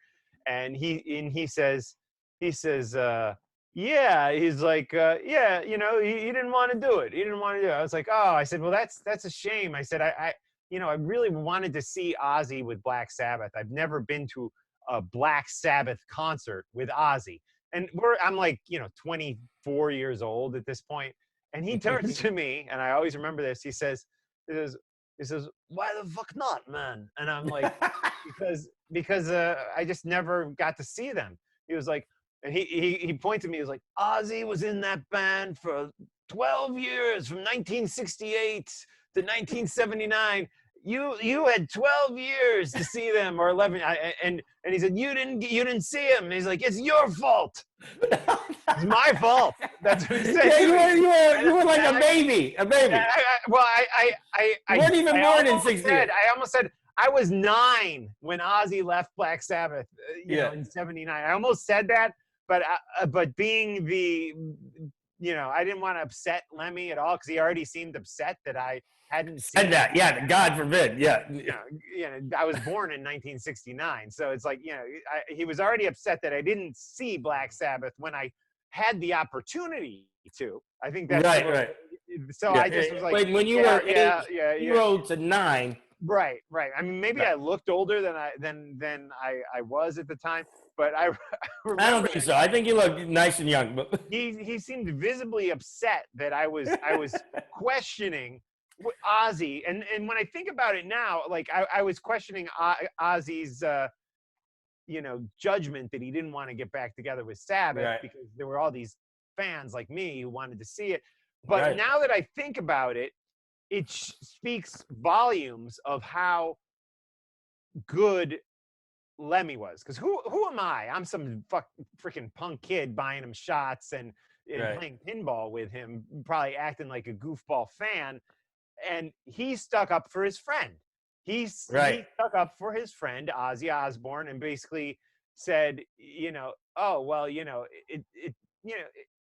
And he says, yeah, he's like, yeah, he didn't want to do it. He didn't want to do it. I was like, oh, I said, well, that's a shame. I said, I really wanted to see Ozzy with Black Sabbath. I've never been to a Black Sabbath concert with Ozzy. And I'm like, 24 years old at this point. And he turns to me, and I always remember this. He says, why the fuck not, man? And I'm like, because I just never got to see them. He was like, and he pointed to me. He was like, Ozzy was in that band for 12 years, from 1968 to 1979. You had 12 years to see them, or 11. And he said, you didn't see him. And he's like, it's your fault. It's my fault. That's what he said. Yeah, you were like a baby. You weren't even born in 68. I almost said I was 9 when Ozzy left Black Sabbath, in '79. I almost said that, but being the, I didn't want to upset Lemmy at all because he already seemed upset that I hadn't seen that. Yeah, God forbid. Yeah. I was born in 1969, so it's like, he was already upset that I didn't see Black Sabbath when I had the opportunity to. I think that's right. So I just was like, when you were 8 to 9. Right. I mean, maybe I looked older than I was at the time, but I remember, I don't think so. I think you look nice and young. But he seemed visibly upset that I was questioning Ozzy, and when I think about it now, like I was questioning Ozzy's judgment that he didn't want to get back together with Sabbath Right. because there were all these fans like me who wanted to see it. But Right. now that I think about it, it speaks volumes of how good Lemmy was. Because who am I? I'm some freaking punk kid buying him shots and Right. playing pinball with him, probably acting like a goofball fan. And he stuck up for his friend. He stuck up for his friend Ozzy Osbourne and basically said, oh well,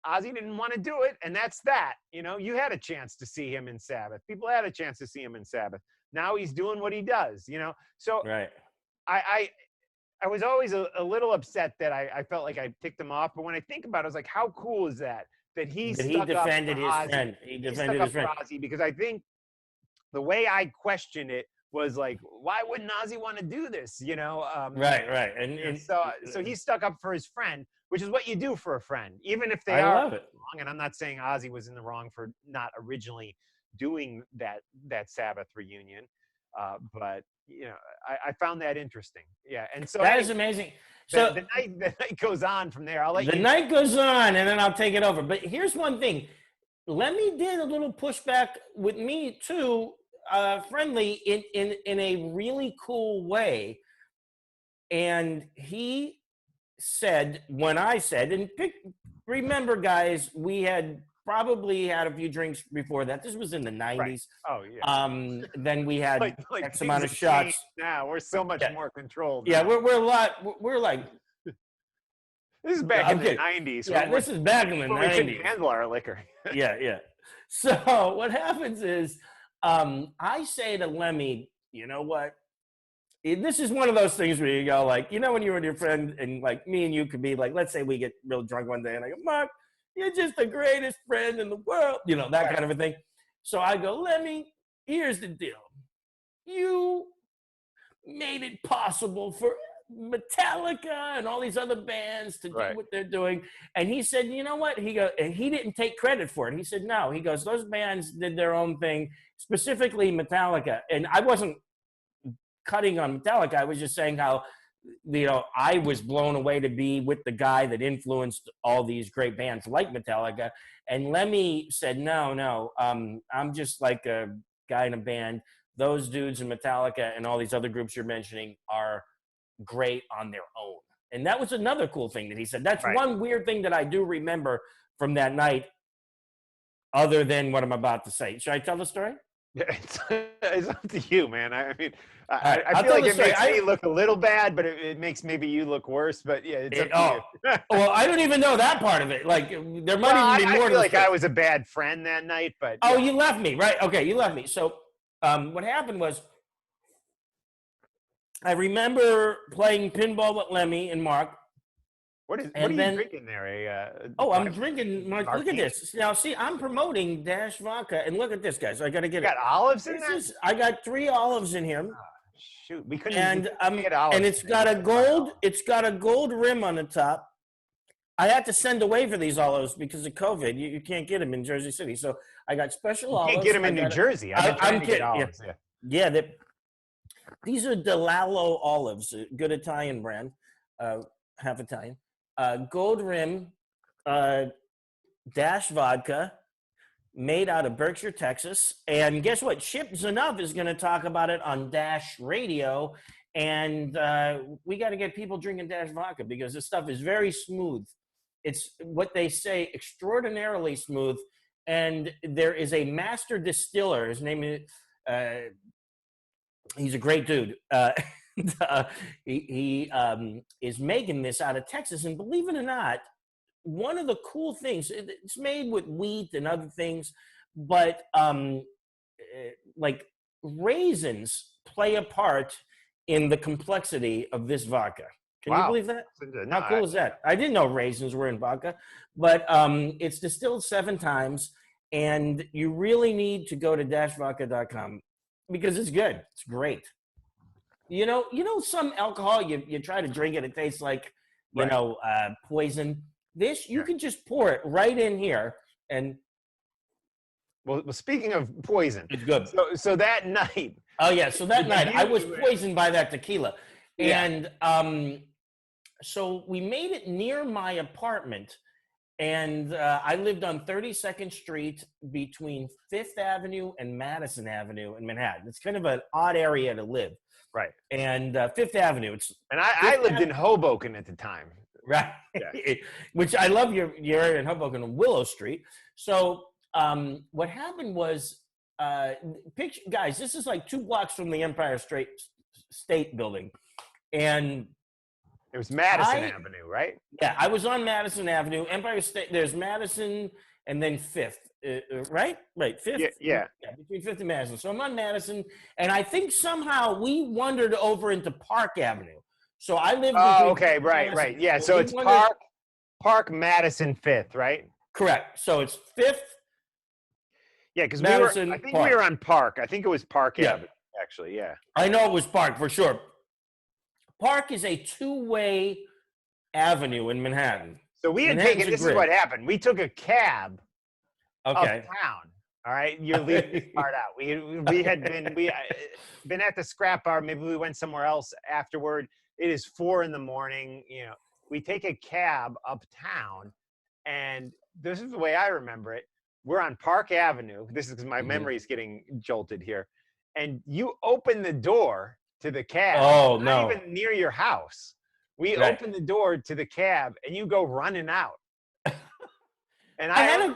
Ozzy didn't want to do it, and that's that. You had a chance to see him in Sabbath. People had a chance to see him in Sabbath. Now he's doing what he does. So Right. I was always a little upset that I felt like I ticked him off. But when I think about it, I was like, how cool is that he stuck defended up for his Ozzy. friend. He Stuck defended up his friend. for Ozzy because I think the way I questioned it was like, why wouldn't Ozzy want to do this? Right. And so he stuck up for his friend, which is what you do for a friend, even if they I are love it. wrong. And I'm not saying Ozzy was in the wrong for not originally doing that Sabbath reunion, but I found that interesting. Yeah, and so That is amazing. So the night goes on from there. I'll let the you. night goes on, and then I'll take it over. But here's one thing: Lemmy did a little pushback with me too, friendly in a really cool way, and he said when I said, and remember, guys, we had probably had a few drinks before that. This was in the 90s. Right. Oh yeah. Then we had like X amount of things have changed shots. now we're so much more controlled. Yeah, now. we're like. This is back in the 90s. Yeah, this is back in the 90s. We couldn't handle our liquor. Yeah. So what happens is, I say to Lemmy, you know what? This is one of those things where you go like, when you're with your friend and like me and you could be like, let's say we get real drunk one day and I go, Mark, you're just the greatest friend in the world, that kind of a thing. So I go, Lemmy, here's the deal. You made it possible for Metallica and all these other bands to do what they're doing. And he said, you know what? He goes, and he didn't take credit for it. He said, no. He goes, those bands did their own thing, specifically Metallica. And I wasn't cutting on Metallica. I was just saying how, I was blown away to be with the guy that influenced all these great bands like Metallica. And Lemmy said, no, I'm just like a guy in a band. Those dudes in Metallica and all these other groups you're mentioning are great on their own. And that was another cool thing that he said. That's one weird thing that I do remember from that night, other than what I'm about to say. Should I tell the story? Yeah, it's up to you, man. I mean, I'll I feel like tell it the makes story. me look a little bad, but it makes maybe you look worse. But yeah, it's up to you. Well, I don't even know that part of it. Like, there might even be more I to feel the like story. I was a bad friend that night, but Oh, you left me, right? Okay, you left me. So what happened was, I remember playing pinball with Lemmy and Mark. What are you drinking there? I'm drinking. Mark, look at this. Now, see, I'm promoting Dash Vodka, and look at this, guys. I got to get it. You got olives in there? I got 3 olives in here. Shoot, we couldn't. And get olives. And it's got a gold rim on the top. I had to send away for these olives because of COVID. You can't get them in Jersey City, so I got special olives. Can't get them in New Jersey. I'm kidding. Olives. Yeah. These are DeLallo olives, a good Italian brand, half Italian. Gold rim, Dash Vodka, made out of Berkshire, Texas. And guess what? Chip Enuff is going to talk about it on Dash Radio. And we got to get people drinking Dash Vodka because this stuff is very smooth. It's what they say, extraordinarily smooth. And there is a master distiller. His name is, he's a great dude. He is making this out of Texas. And believe it or not, one of the cool things, it's made with wheat and other things, but like raisins play a part in the complexity of this vodka. Can you believe that? No, how cool is that? I didn't know raisins were in vodka, but it's distilled 7 times, and you really need to go to dashvodka.com because it's good. It's great. You know, some alcohol, you try to drink it, it tastes like, poison. This, you can just pour it right in here. And well, speaking of poison, it's good. So that night. Oh, yeah. So that night, I was poisoned by that tequila. Yeah. And so we made it near my apartment, and I lived on 32nd Street between Fifth Avenue and Madison Avenue in Manhattan. It's kind of an odd area to live. Right. And Fifth Avenue, it's And I lived in Hoboken at the time. right, Yeah. which I love your area in Hoboken on Willow Street. So what happened was, picture, guys, this is like 2 blocks from the Empire State Building, and It was Madison Avenue, right? yeah, I was on Madison Avenue, Empire State. There's Madison and then Fifth, right? Right, Fifth. Yeah. Between Fifth and Madison. So I'm on Madison, and I think somehow we wandered over into Park Avenue. So I lived. Oh, okay, right. Yeah, so it's Park, Madison, Fifth, right? Correct. So it's Fifth. Yeah, because Madison, I think Park. we were on Park. I think it was Park Yeah. Avenue, actually. Yeah. I know it was Park for sure. Park is a 2-way avenue in Manhattan. So we had Manhattan's taken. a This is grid. what happened. We took a cab Okay. uptown. All right, you're leaving this part out. We had been at the scrap bar. Maybe we went somewhere else afterward. It is 4 a.m. You know, we take a cab uptown, and this is the way I remember it. We're on Park Avenue. This is because my memory is getting jolted here. And you open the door to the cab. Oh, not no. even near your house. We Right. open the door to the cab, and you go running out. And I had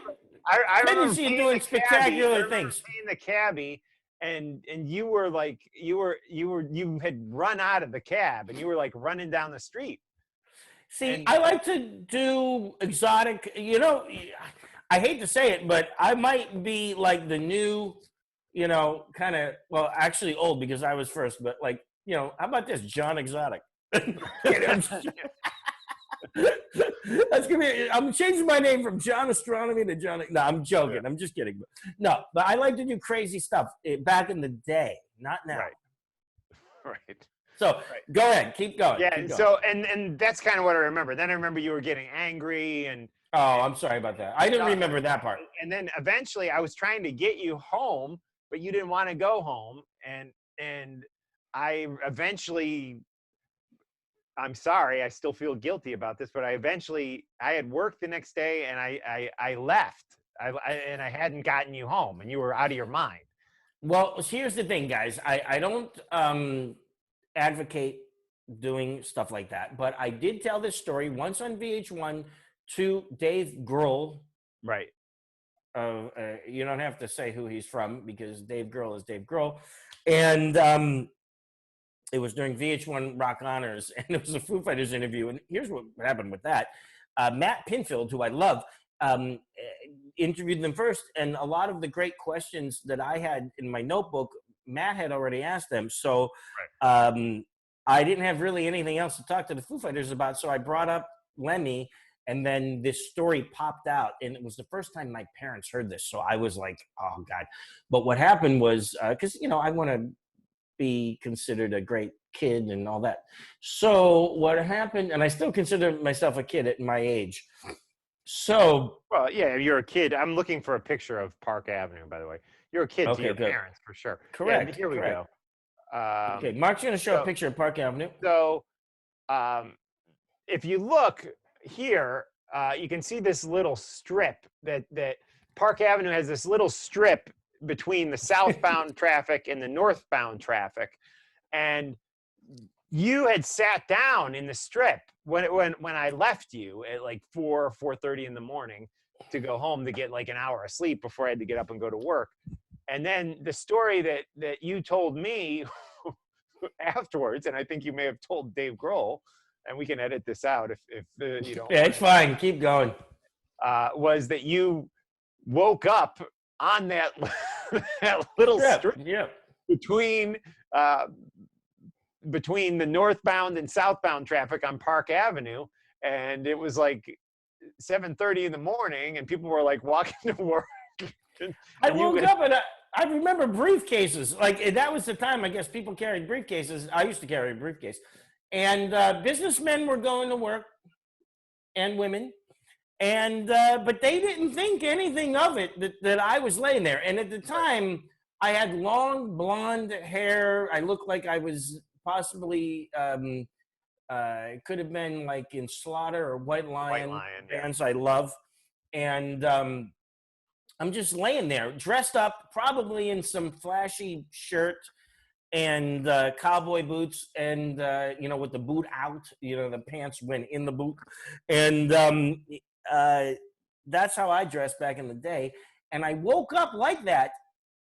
I remember tendency of being doing the cabbie. spectacular I remember things. being the cabbie, and you were like you had run out of the cab, and you were like running down the street. See, And- I like to do exotic, you know, I hate to say it, but I might be like the new, you know, kind of, well, actually old because I was first, but like, you know, how about this, John Exotic? That's gonna be. I'm changing my name from John Astronomy to John. No, I'm joking. Yeah. I'm just kidding. No, but I like to do crazy stuff back in the day, not now. Right. Right. So go ahead, keep going. Yeah. keep going. So and that's kind of what I remember. Then I remember you were getting angry, and I'm sorry about that. I didn't remember that part. and then eventually I was trying to get you home, but you didn't want to go home, and I eventually. I'm sorry, I still feel guilty about this, but I had work the next day, and I left, and I hadn't gotten you home, and you were out of your mind. Well, here's the thing, guys. I don't advocate doing stuff like that, but I did tell this story once on VH1 to Dave Grohl. Right. You don't have to say who he's from because Dave Grohl is Dave Grohl, and it was during VH1 Rock Honors, and it was a Foo Fighters interview. And here's what happened with that. Matt Pinfield, who I love, interviewed them first. And a lot of the great questions that I had in my notebook, Matt had already asked them. So I didn't have really anything else to talk to the Foo Fighters about. So I brought up Lemmy, and then this story popped out. And it was the first time my parents heard this. So I was like, oh, God. But what happened was, because, you know, I want to be considered a great kid and all that. So what happened, and I still consider myself a kid at my age. So, well, yeah, you're a kid. I'm looking for a picture of Park Avenue, by the way. You're a kid to your parents for sure. Correct. Yeah, here we go. Okay, Mark's going to show a picture of Park Avenue. So, if you look here, you can see this little strip that Park Avenue has. This little strip between the southbound traffic and the northbound traffic, and you had sat down in the strip when I left you at like 4:30 in the morning to go home to get like an hour of sleep before I had to get up and go to work. And then the story that you told me afterwards, and I think you may have told Dave Grohl, and we can edit this out if you don't. Yeah, it's fine. Keep going. Was that you woke up on that little strip between the northbound and southbound traffic on Park Avenue, and it was like 7:30 in the morning, and people were like walking to work. I woke up and I remember briefcases. Like that was the time I guess people carried briefcases. I used to carry a briefcase, and businessmen were going to work, and women. And but they didn't think anything of it that I was laying there. And at the time, I had long blonde hair. I looked like I was possibly It could have been like in Slaughter or White Lion, yeah. bands I love. And I'm just laying there, dressed up, probably in some flashy shirt and cowboy boots, and with the boot out, the pants went in the boot, and uh, that's how I dressed back in the day. And I woke up like that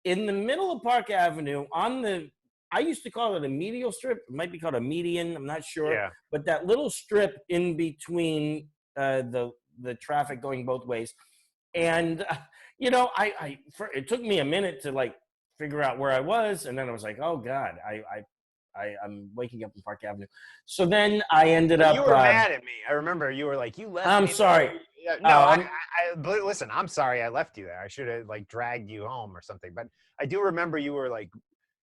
in the middle of Park Avenue on the. I used to call it a medial strip. It might be called a median. I'm not sure, Yeah. but that little strip in between the traffic going both ways, and it took me a minute to like figure out where I was, and then I was like, oh God, I'm waking up in Park Avenue. So then I ended up. You were mad at me. I remember you were like, you left. I'm me sorry. there. No, but listen, I'm sorry I left you there. I should have like dragged you home or something. But I do remember you were like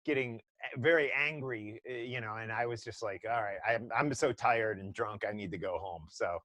getting very angry, and I was just like, all right, I'm so tired and drunk. I need to go home. So.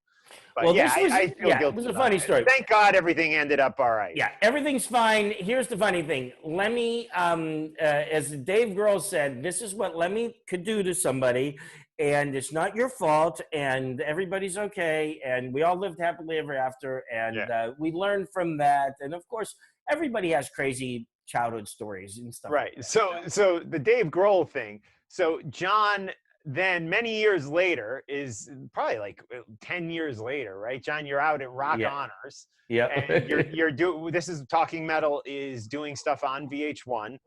But Well, yeah, I feel guilty. it was a funny story. Thank God everything ended up all right. Yeah, everything's fine. Here's the funny thing. Lemmy, as Dave Grohl said, this is what Lemmy could do to somebody, and it's not your fault, and everybody's okay, and we all lived happily ever after, and we learned from that. And of course, everybody has crazy childhood stories and stuff. Right. Like so the Dave Grohl thing. So John, then many years later, is probably like 10 years later, right? John, you're out at Rock Honors. Yeah. And you're doing, this is Talking Metal is doing stuff on VH1,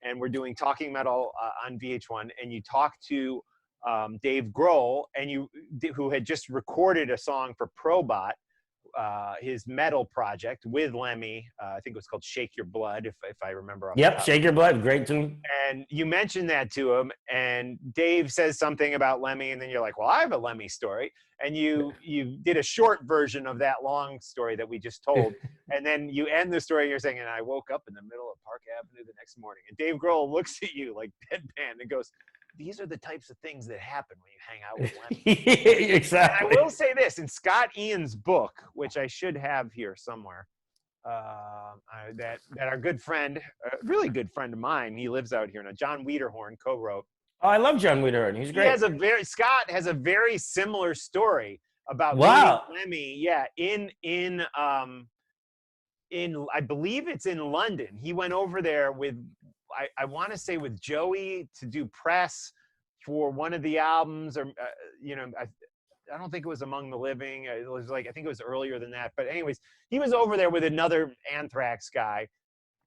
and we're doing Talking Metal on VH1, and you talk to Dave Grohl, and who had just recorded a song for Probot, his metal project with Lemmy. I think it was called Shake Your Blood, if I remember. Yep, Shake Your Blood, great tune. And you mentioned that to him, and Dave says something about Lemmy, and then you're like, well, I have a Lemmy story. And you did a short version of that long story that we just told. And then you end the story, and you're saying, and I woke up in the middle of Park Avenue the next morning. And Dave Grohl looks at you like deadpan and goes, these are the types of things that happen when you hang out with Lemmy. Exactly. And I will say this, in Scott Ian's book, which I should have here somewhere, that our good friend, a really good friend of mine, he lives out here now, John Wiederhorn, co-wrote. Oh, I love John Wiederhorn. He's great. Scott has a very similar story about meeting Lemmy. Yeah, in I believe it's in London. He went over there with, I want to say with Joey to do press for one of the albums, or I don't think it was Among the Living. It was like, I think it was earlier than that. But anyways, he was over there with another Anthrax guy,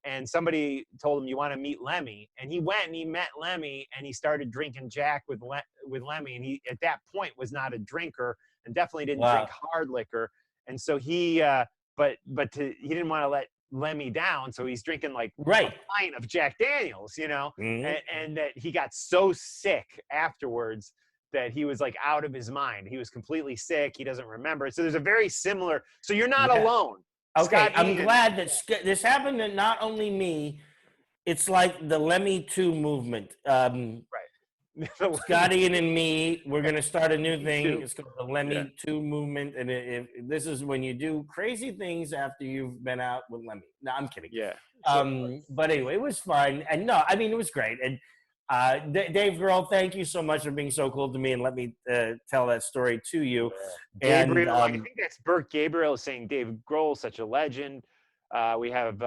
and somebody told him, you want to meet Lemmy? And he went and he met Lemmy, and he started drinking Jack with Lemmy. And he, at that point, was not a drinker and definitely didn't drink hard liquor. And so he, he didn't want to let Lemmy down, so he's drinking like a pint of Jack Daniels, and that he got so sick afterwards that he was like out of his mind. He was completely sick. He doesn't remember. So there's a very similar. So you're not alone. Okay, Scott I'm Ian, glad that this happened to not only me. It's like the Lemmy 2 movement. Right. Scott Ian and me, we're going to start a new thing. It's called the Lemmy 2 movement. And this is when you do crazy things after you've been out with Lemmy. No, I'm kidding. Yeah. But anyway, it was fun. And no, I mean, it was great. And Dave Grohl, thank you so much for being so cool to me and let me tell that story to you. And Gabriel, I think that's Bert Gabriel saying Dave Grohl is such a legend. We have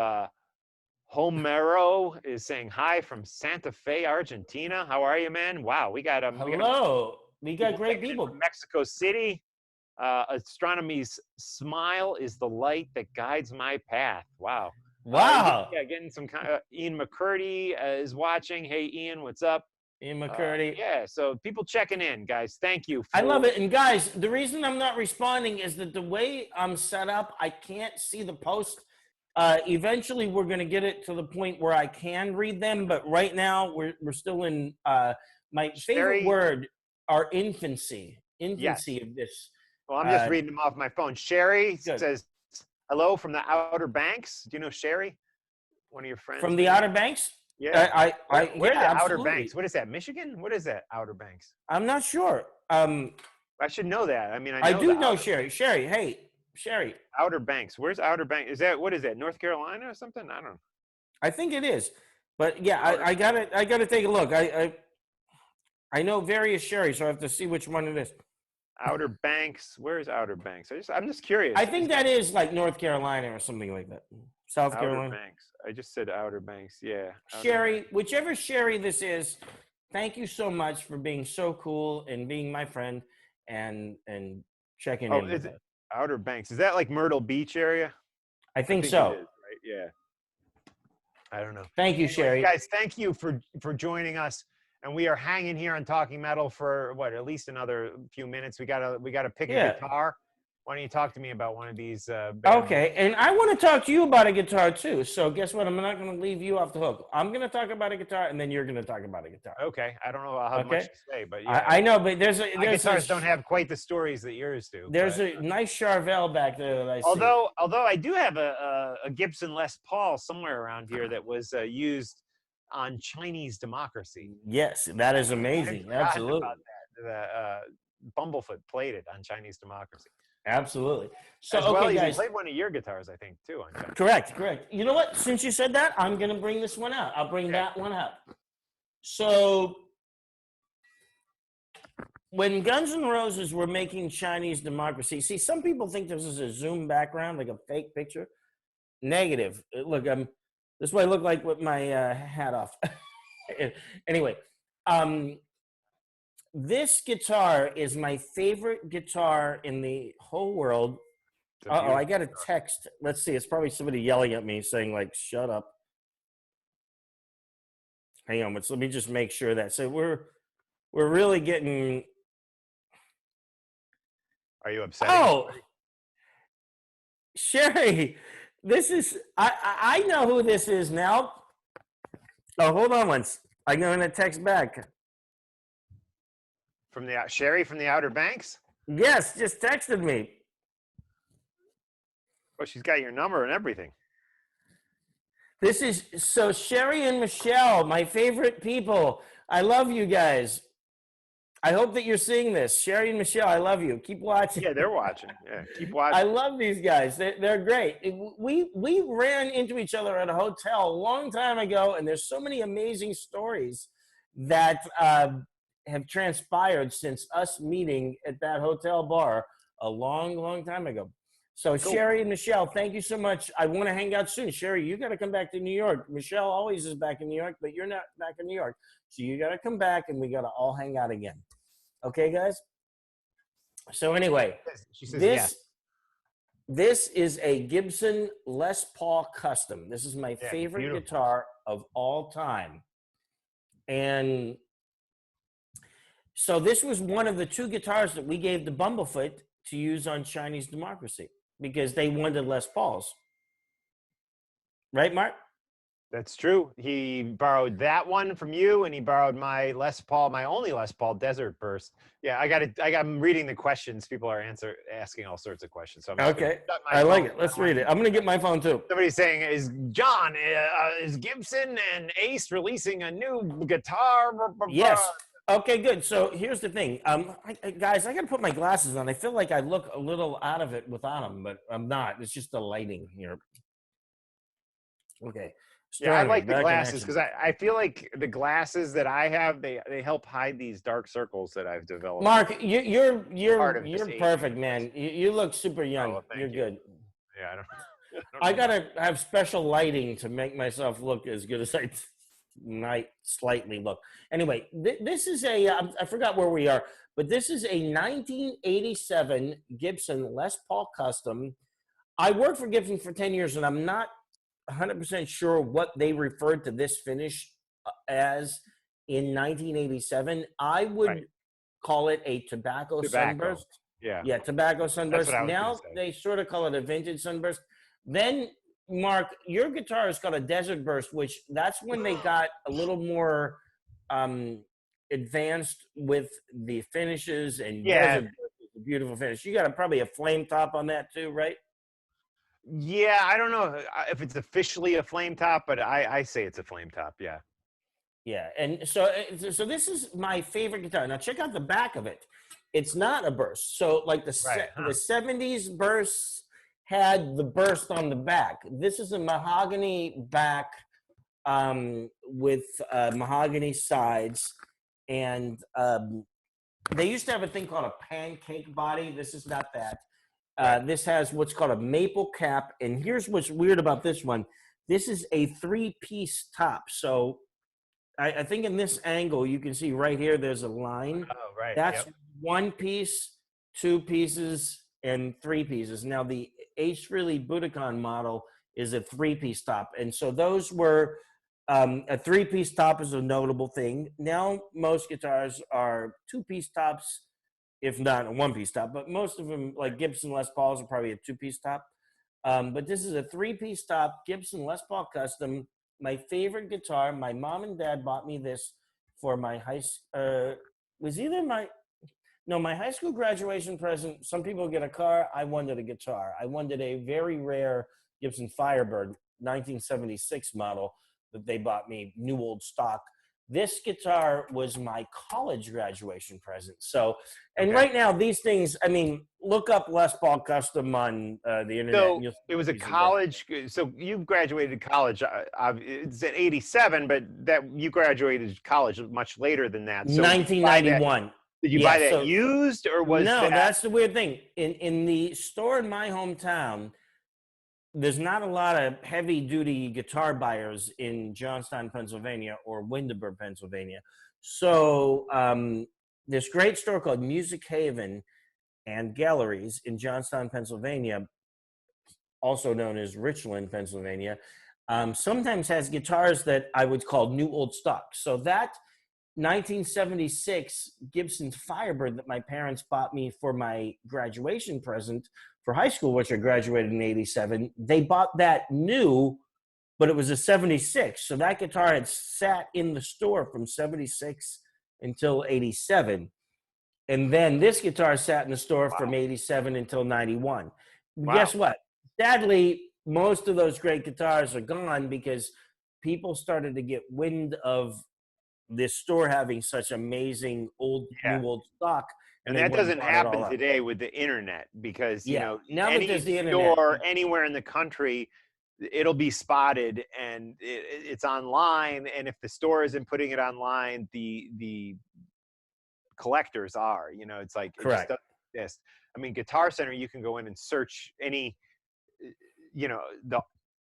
Homero is saying hi from Santa Fe, Argentina. How are you, man? Wow, we got hello. We got great people from Mexico City. Astronomy's smile is the light that guides my path. Wow. Wow. Getting some kind of Ian McCurdy is watching. Hey, Ian, what's up? Ian McCurdy. So people checking in, guys. Thank you. I love it. And guys, the reason I'm not responding is that the way I'm set up, I can't see the post. Eventually, we're going to get it to the point where I can read them. But right now, we're still in my favorite word, our infancy of this. Well, I'm just reading them off my phone. Sherry says, hello from the Outer Banks. Do you know Sherry? One of your friends? From the Outer Banks? Yeah. Where's the Outer absolutely. Banks? What is that? Michigan? What is that? Outer Banks? I'm not sure. I should know that. I mean, I do know Sherry. Sherry, hey, Sherry. Outer Banks. Where's Outer Banks? What is that? North Carolina or something? I don't know. I think it is. But yeah, I gotta take a look. I know various Sherry, so I have to see which one it is. Outer Banks. Where's Outer Banks? I'm just curious. I think that is like North Carolina or something like that. South Outer Carolina. Banks. I just said Outer Banks. Yeah. Outer Sherry, Banks. whichever Sherry this is, thank you so much for being so cool and being my friend and checking Oh, in is with it us. Outer Banks? Is that like Myrtle Beach area? I think It so. is, right? Yeah. I don't know. Thank you, Anyways, Sherry. guys, thank you for joining us. And we are hanging here on Talking Metal for what, at least another few minutes. We gotta pick a guitar. Why don't you talk to me about one of these? Okay, and I want to talk to you about a guitar too. So guess what? I'm not going to leave you off the hook. I'm going to talk about a guitar, and then you're going to talk about a guitar. Okay, I don't know. I'll have much to say, but yeah, I know, but my guitars don't have quite the stories that yours do. There's a nice Charvel back there that I see. Although I do have a Gibson Les Paul somewhere around here that was used on Chinese Democracy. Yes, that is amazing. Absolutely. About that. Bumblefoot played it on Chinese Democracy. Absolutely. So, As well, okay, guys. He played one of your guitars, I think, too. On Chinese. Correct. You know what? Since you said that, I'm going to bring this one out. I'll bring that one out. So, when Guns N' Roses were making Chinese Democracy, see, some people think this is a Zoom background, like a fake picture. Negative. Look, this is what I look like with my hat off. Anyway, this guitar is my favorite guitar in the whole world. Uh-oh, I got a text. Let's see. It's probably somebody yelling at me saying, like, shut up. Hang on. Let me just make sure that. So we're really getting. Are you upset? Oh, Sherry, this is. I know who this is now. Oh, hold on once. I'm going to text back. From the Sherry from the Outer Banks? Yes, just texted me. Oh, she's got your number and everything. This is so Sherry and Michelle, my favorite people. I love you guys. I hope that you're seeing this. Sherry and Michelle, I love you. Keep watching. Yeah, they're watching. Yeah, keep watching. I love these guys. They're great. We ran into each other at a hotel a long time ago, and there's so many amazing stories that have transpired since us meeting at that hotel bar a long, long time ago. So cool. Sherry and Michelle, thank you so much. I want to hang out soon. Sherry, you got to come back to New York. Michelle always is back in New York, but you're not back in New York. So you got to come back, and we got to all hang out again. Okay, guys? So anyway, she says yes. This is a Gibson Les Paul Custom. This is my favorite guitar of all time. And so this was one of the two guitars that we gave to Bumblefoot to use on Chinese Democracy because they wanted Les Pauls. Right, Mark? That's true. He borrowed that one from you, and he borrowed my Les Paul, my only Les Paul, Desert Burst. Yeah, I'm reading the questions. People are asking all sorts of questions. So okay, I like it. Let's read it. I'm going to get my phone too. Somebody's saying, is Gibson and Ace releasing a new guitar? Yes. Okay, good. So here's the thing. Guys, I got to put my glasses on. I feel like I look a little out of it without them, but I'm not. It's just the lighting here. Okay. Yeah, I like the glasses because I feel like the glasses that I have, they help hide these dark circles that I've developed. Mark, you're perfect, man. You look super young. Oh, well, you're good. Yeah, I don't I gotta have special lighting to make myself look as good as I might slightly look. Anyway, this is I forgot where we are, but this is a 1987 Gibson Les Paul Custom. I worked for Gibson for 10 years, and I'm not 100% sure what they referred to this finish as in 1987. I would call it a tobacco sunburst. Yeah, tobacco sunburst. Now they sort of call it a vintage sunburst. Then, Mark, your guitar has got a desert burst, which that's when they got a little more advanced with the finishes, and desert burst is a beautiful finish. You got probably a flame top on that too, right? Yeah, I don't know if it's officially a flame top, but I say it's a flame top. Yeah. Yeah, and so this is my favorite guitar. Now check out the back of it. It's not a burst. So like the 70s bursts had the burst on the back. This is a mahogany back with mahogany sides, and they used to have a thing called a pancake body. This is not that. This has what's called a maple cap, and here's what's weird about this one. This is a 3-piece top. So I think in this angle, you can see right here, there's a line. Oh, right. That's Yep. 1 piece, 2 pieces, and 3 pieces. Now, the Ace Frehley Budokan model is a 3-piece top. And so those were a 3-piece top is a notable thing. Now, most guitars are 2-piece tops, if not a 1-piece top, but most of them, like Gibson Les Pauls, are probably a 2-piece top. But this is a 3-piece top Gibson Les Paul Custom. My favorite guitar. My mom and dad bought me this for my high school graduation present. Some people get a car. I wanted a guitar. I wanted a very rare Gibson Firebird 1976 model that they bought me, new old stock. This guitar was my college graduation present. So, and right now, these things, I mean, look up Les Paul Custom on the internet. So it was a college. So you graduated college. It's at 87, but that you graduated college much later than that. So 1991. Did you buy that used, or was no? that... That's the weird thing. In the store in my hometown, there's not a lot of heavy-duty guitar buyers in Johnstown, Pennsylvania, or Windber, Pennsylvania. So this great store called Music Haven and Galleries in Johnstown, Pennsylvania, also known as Richland, Pennsylvania, sometimes has guitars that I would call new old stock. So that 1976 Gibson Firebird that my parents bought me for my graduation present for high school, which I graduated in 87, they bought that new, but it was a 76. So that guitar had sat in the store from 76 until 87. And then this guitar sat in the store from 87 until 91. Wow. Guess what? Sadly, most of those great guitars are gone because people started to get wind of this store having such amazing new old stock. And that doesn't happen today with the internet, because now any store anywhere in the country, it'll be spotted and it's online. And if the store isn't putting it online, the collectors are. It's like it just doesn't exist. I mean, Guitar Center, you can go in and search any,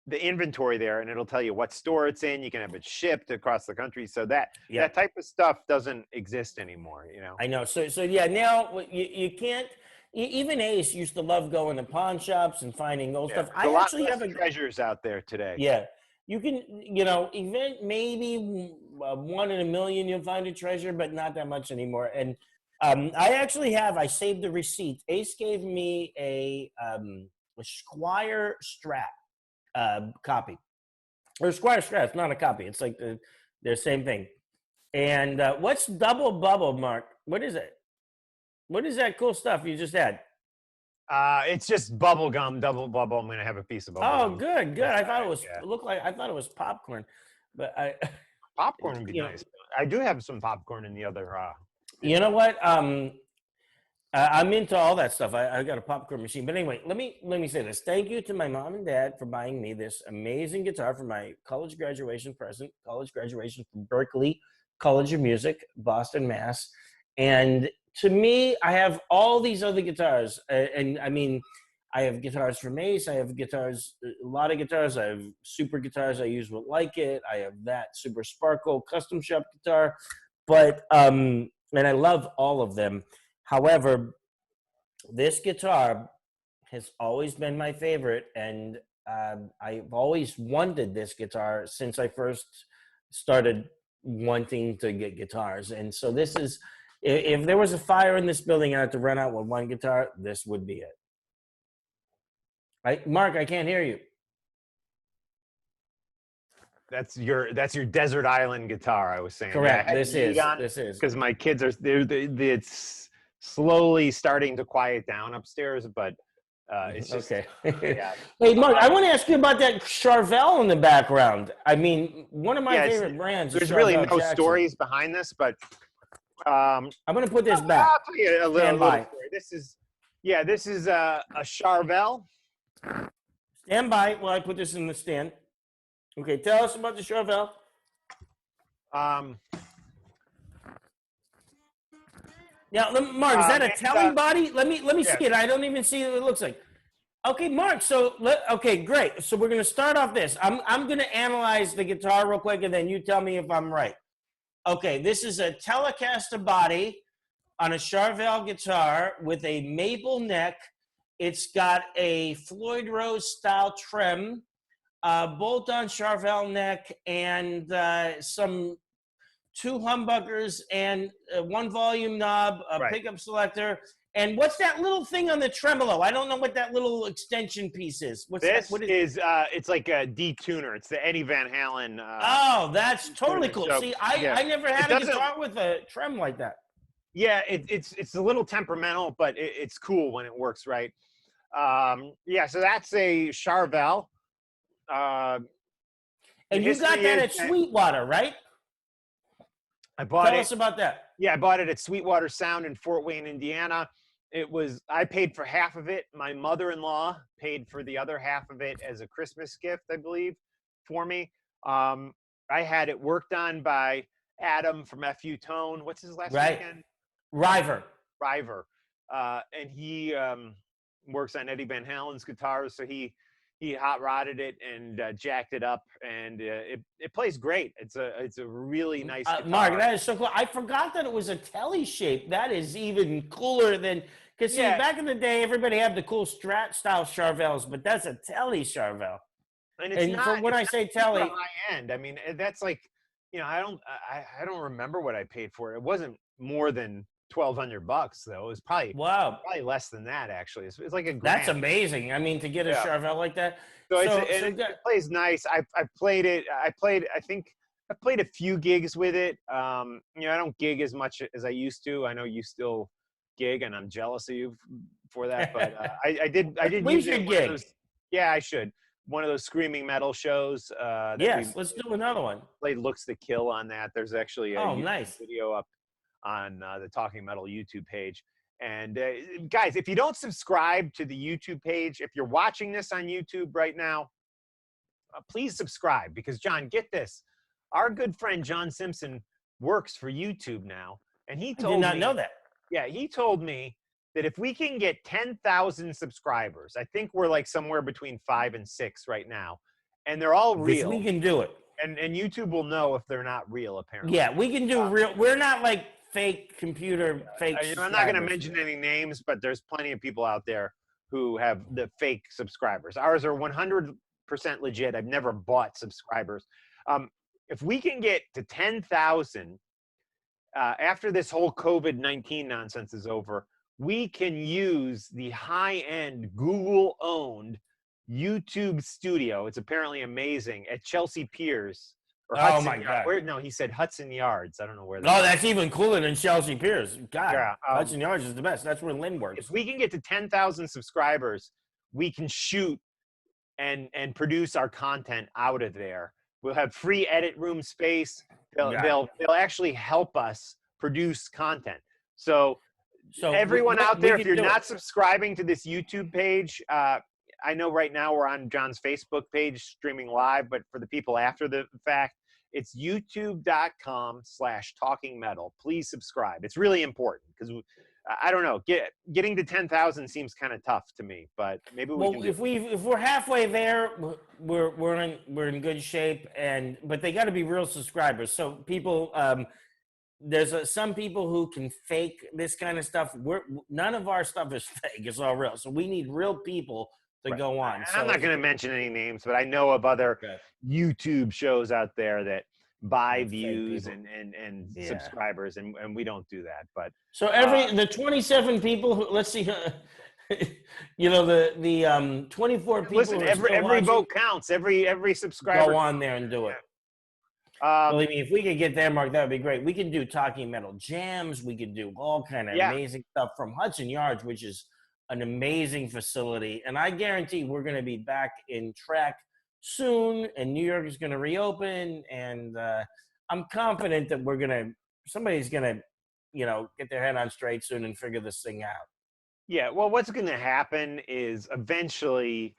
the inventory there, and it'll tell you what store it's in. You can have it shipped across the country. So that type of stuff doesn't exist anymore. I know. So yeah, now you can't. Even Ace used to love going to pawn shops and finding old stuff. I actually have treasures out there today. Yeah, you can. Event maybe 1 in a million you'll find a treasure, but not that much anymore. And I saved the receipt. Ace gave me a Squire Strat copy, or Squire Strat. It's not a copy. It's like the same thing. And what's double bubble, Mark? What is it? What is that cool stuff you just had? It's just bubble gum, double bubble. I'm gonna have a piece of bubble gum. Good. I thought it was I thought it was popcorn, but popcorn would be nice. I do have some popcorn in the other. You know what? I'm into all that stuff. I got a popcorn machine. But anyway, let me say this. Thank you to my mom and dad for buying me this amazing guitar for my college graduation present. College graduation from Berklee College of Music, Boston, Mass. And to me, I have all these other guitars. And I mean, I have guitars from Ace. I have guitars, a lot of guitars. I have super guitars I use with Like It. I have that Super Sparkle custom shop guitar. But, and I love all of them. However, this guitar has always been my favorite. And I've always wanted this guitar since I first started wanting to get guitars. And so this is, if there was a fire in this building and I had to run out with one guitar, this would be it. Right, Mark, I can't hear you. That's your desert island guitar. I was saying. Correct. This is because my kids are it's slowly starting to quiet down upstairs, but it's just okay. Hey, Mark, I want to ask you about that Charvel in the background. I mean, one of my favorite brands. There's really no stories behind this, but I'm going to put this back. I'll tell you a little story. This is a Charvel. Stand by while I put this in the stand. Okay, tell us about the Charvel. Yeah, Mark, is that a And, telly body? Let me yeah. see it. I don't even see what it looks like. Okay, Mark. So okay, great. So we're gonna start off this. I'm gonna analyze the guitar real quick, and then you tell me if I'm right. Okay, this is a Telecaster body on a Charvel guitar with a maple neck. It's got a Floyd Rose style trim, bolt-on Charvel neck, and some two humbuckers and one volume knob, a Right. pickup selector. And what's that little thing on the tremolo? I don't know what that little extension piece is. What's that? This What is it's like a detuner. It's the Eddie Van Halen. Oh, that's totally detuner. cool. So, See, yeah, I never it had a doesn't. guitar with a trem like that. Yeah, it's a little temperamental, but it's cool when it works right. Yeah, so that's a Charvel. Uh, the And you got history that is at that Sweetwater, right? I bought Tell it. us about that. Yeah, I bought it at Sweetwater Sound in Fort Wayne, Indiana. I paid for half of it. My mother-in-law paid for the other half of it as a Christmas gift, I believe, for me. I had it worked on by Adam from FU Tone. What's his last name Right. again? River. River. And he works on Eddie Van Halen's guitars, so he hot rodded it and jacked it up, and it plays great. It's a really nice guitar. Mark, that is so cool. I forgot that it was a telly shape. That is even cooler than, because see, Yeah. back in the day, everybody had the cool Strat style Charvels, but that's a telly Charvel. And it's And not, when it's I not say super telly, high end. I mean, that's like, I don't remember what I paid for it. It wasn't more than $1,200 though. It was probably wow, less than that actually. It's like a that's grand. amazing. I mean, to get a Yeah. Charvel like that. So So it plays nice. I played it. I think I played a few gigs with it. I don't gig as much as I used to. I know you still gig, and I'm jealous of you for that. But I did we use it should in one of gig. those. Yeah, I should. One of those screaming metal shows. That we Yes, let's do another one. played Looks to Kill on that. There's actually a Oh, YouTube nice. video up on the Talking Metal YouTube page. And guys, if you don't subscribe to the YouTube page, if you're watching this on YouTube right now, please subscribe, because John, get this. Our good friend John Simpson works for YouTube now. And he I told did not me, know that. yeah, he told me that if we can get 10,000 subscribers, I think we're like somewhere between 5 and 6 right now, and they're all If real. we can do it. And YouTube will know if they're not real, apparently. Yeah, we can do real. We're not like fake computer, fake. I'm not going to subscribers. mention any names, but there's plenty of people out there who have the fake subscribers. Ours are 100% legit. I've never bought subscribers. If we can get to 10,000 after this whole COVID-19 nonsense is over, we can use the high-end Google-owned YouTube studio. It's apparently amazing at Chelsea Piers. Or Oh, Hudson my Yard. God. Where, no, he said Hudson Yards. I don't know where that Oh, is. that's even cooler than Chelsea Piers. God, Yeah, Hudson Yards is the best. That's where Lynn works. If we can get to 10,000 subscribers, we can shoot and produce our content out of there. We'll have free edit room space. They'll actually help us produce content. So everyone out there, if you're not subscribing to this YouTube page, I know right now we're on John's Facebook page streaming live, but for the people after the fact, it's youtube.com/talkingmetal. Please subscribe. It's really important, because I don't know, getting to 10,000 seems kind of tough to me, but maybe we can. If we're halfway there, we're in good shape, but they got to be real subscribers. So people, there's some people who can fake this kind of stuff. None of our stuff is fake. It's all real. So we need real people to go on. And so I'm not going to mention any names, but I know of other YouTube shows out there that buy views and subscribers, and we don't do that. But so the 27 people who, let's see, the 24 people. Listen, every vote counts. Every subscriber. Go on there and do it. Believe me, if we could get there, Mark, that would be great. We can do Talking Metal jams. We could do all kind of amazing stuff from Hudson Yards, which is an amazing facility. And I guarantee we're going to be back in track soon, and New York is going to reopen. And I'm confident that somebody's going to, get their head on straight soon and figure this thing out. Yeah. Well, what's going to happen is eventually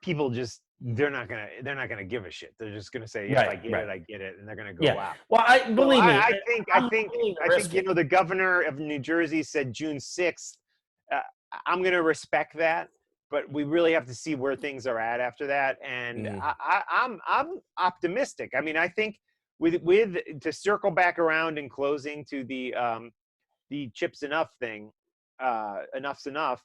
people just they're not gonna give a shit. They're just gonna say, "Yep, Right, I get right. it, I get it," and they're gonna go Yeah. out. Well, So believe me, I'm willing to I risk think you it. know the governor of New Jersey said June 6th. Uh, I'm gonna respect that, but we really have to see where things are at after that. And Mhm. I'm optimistic. I mean, I think with to circle back around in closing to the Chips Enough thing, Enough's Enough.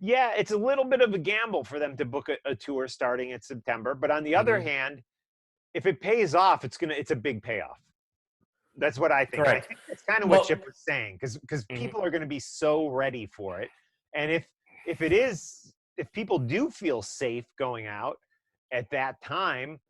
Yeah, it's a little bit of a gamble for them to book a tour starting in September. But on the other Mhm. hand, if it pays off, it's a big payoff. That's what I think, and I Correct. think that's kind of what Well, Chip was saying, because mhm. people are going to be so ready for it, and if people do feel safe going out at that time,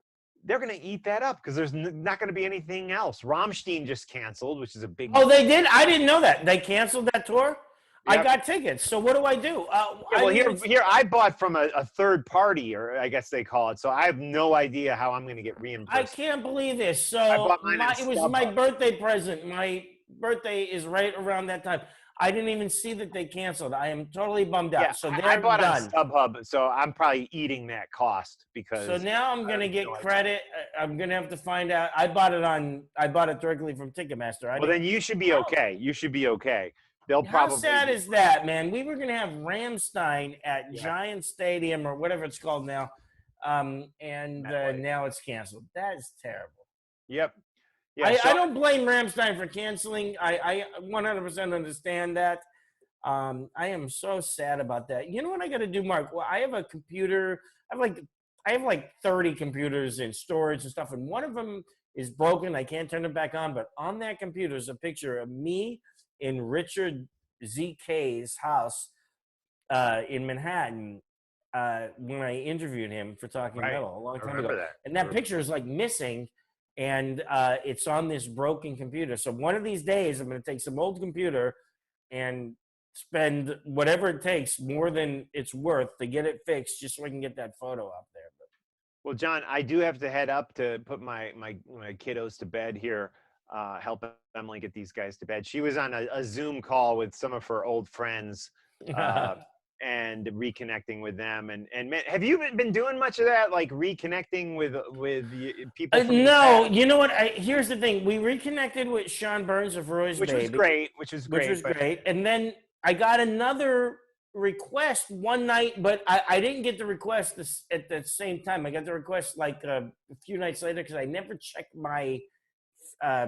they're going to eat that up because there's not going to be anything else. Rammstein just canceled, which is a big. Oh, they did? I didn't know that. They canceled that tour? I Yep. got tickets. So what do I do? Yeah, I well, didn't even here I bought from a third party, or I guess they call it. So I have no idea how I'm going to get I reimbursed. can't believe this. I So bought mine on it was my StubHub. birthday present. My birthday is right around that time. I didn't even see that they canceled. I am totally bummed Yeah, out. So I they're bought on done. StubHub, so I'm probably eating that cost So because now I'm I have gonna no get idea. credit. I'm gonna have to find out. I bought it directly from Ticketmaster. Well, then you should be okay. You should be okay. They'll How probably sad is that, man? We were gonna have Ramstein at yeah, Giant Stadium or whatever it's called now, and MetLife. now it's canceled. That is terrible. Yep. Yeah. I So don't blame Ramstein for canceling. I 100% understand that. I am so sad about that. You know what I got to do, Mark? Well, I have a computer. I have like 30 computers in storage and stuff, and one of them is broken. I can't turn it back on. But on that computer is a picture of me in Richard ZK's house in Manhattan when I interviewed him for Talking right. Metal a long I time remember ago. that. And that picture is like missing, and it's on this broken computer. So one of these days, I'm going to take some old computer and spend whatever it takes, more than it's worth, to get it fixed, just so I can get that photo up there. Well, John, I do have to head up to put my kiddos to bed here. Help Emily get these guys to bed. She was on a Zoom call with some of her old friends. And reconnecting with them, and man, have you been doing much of that, like reconnecting with people from your No, past? you know what? Here's the thing: we reconnected with Sean Burns of Roy's Which was Baby, great, which was but great, and then I got another request one night, but I didn't get the request at the same time. I got the request like a few nights later because I never checked my uh,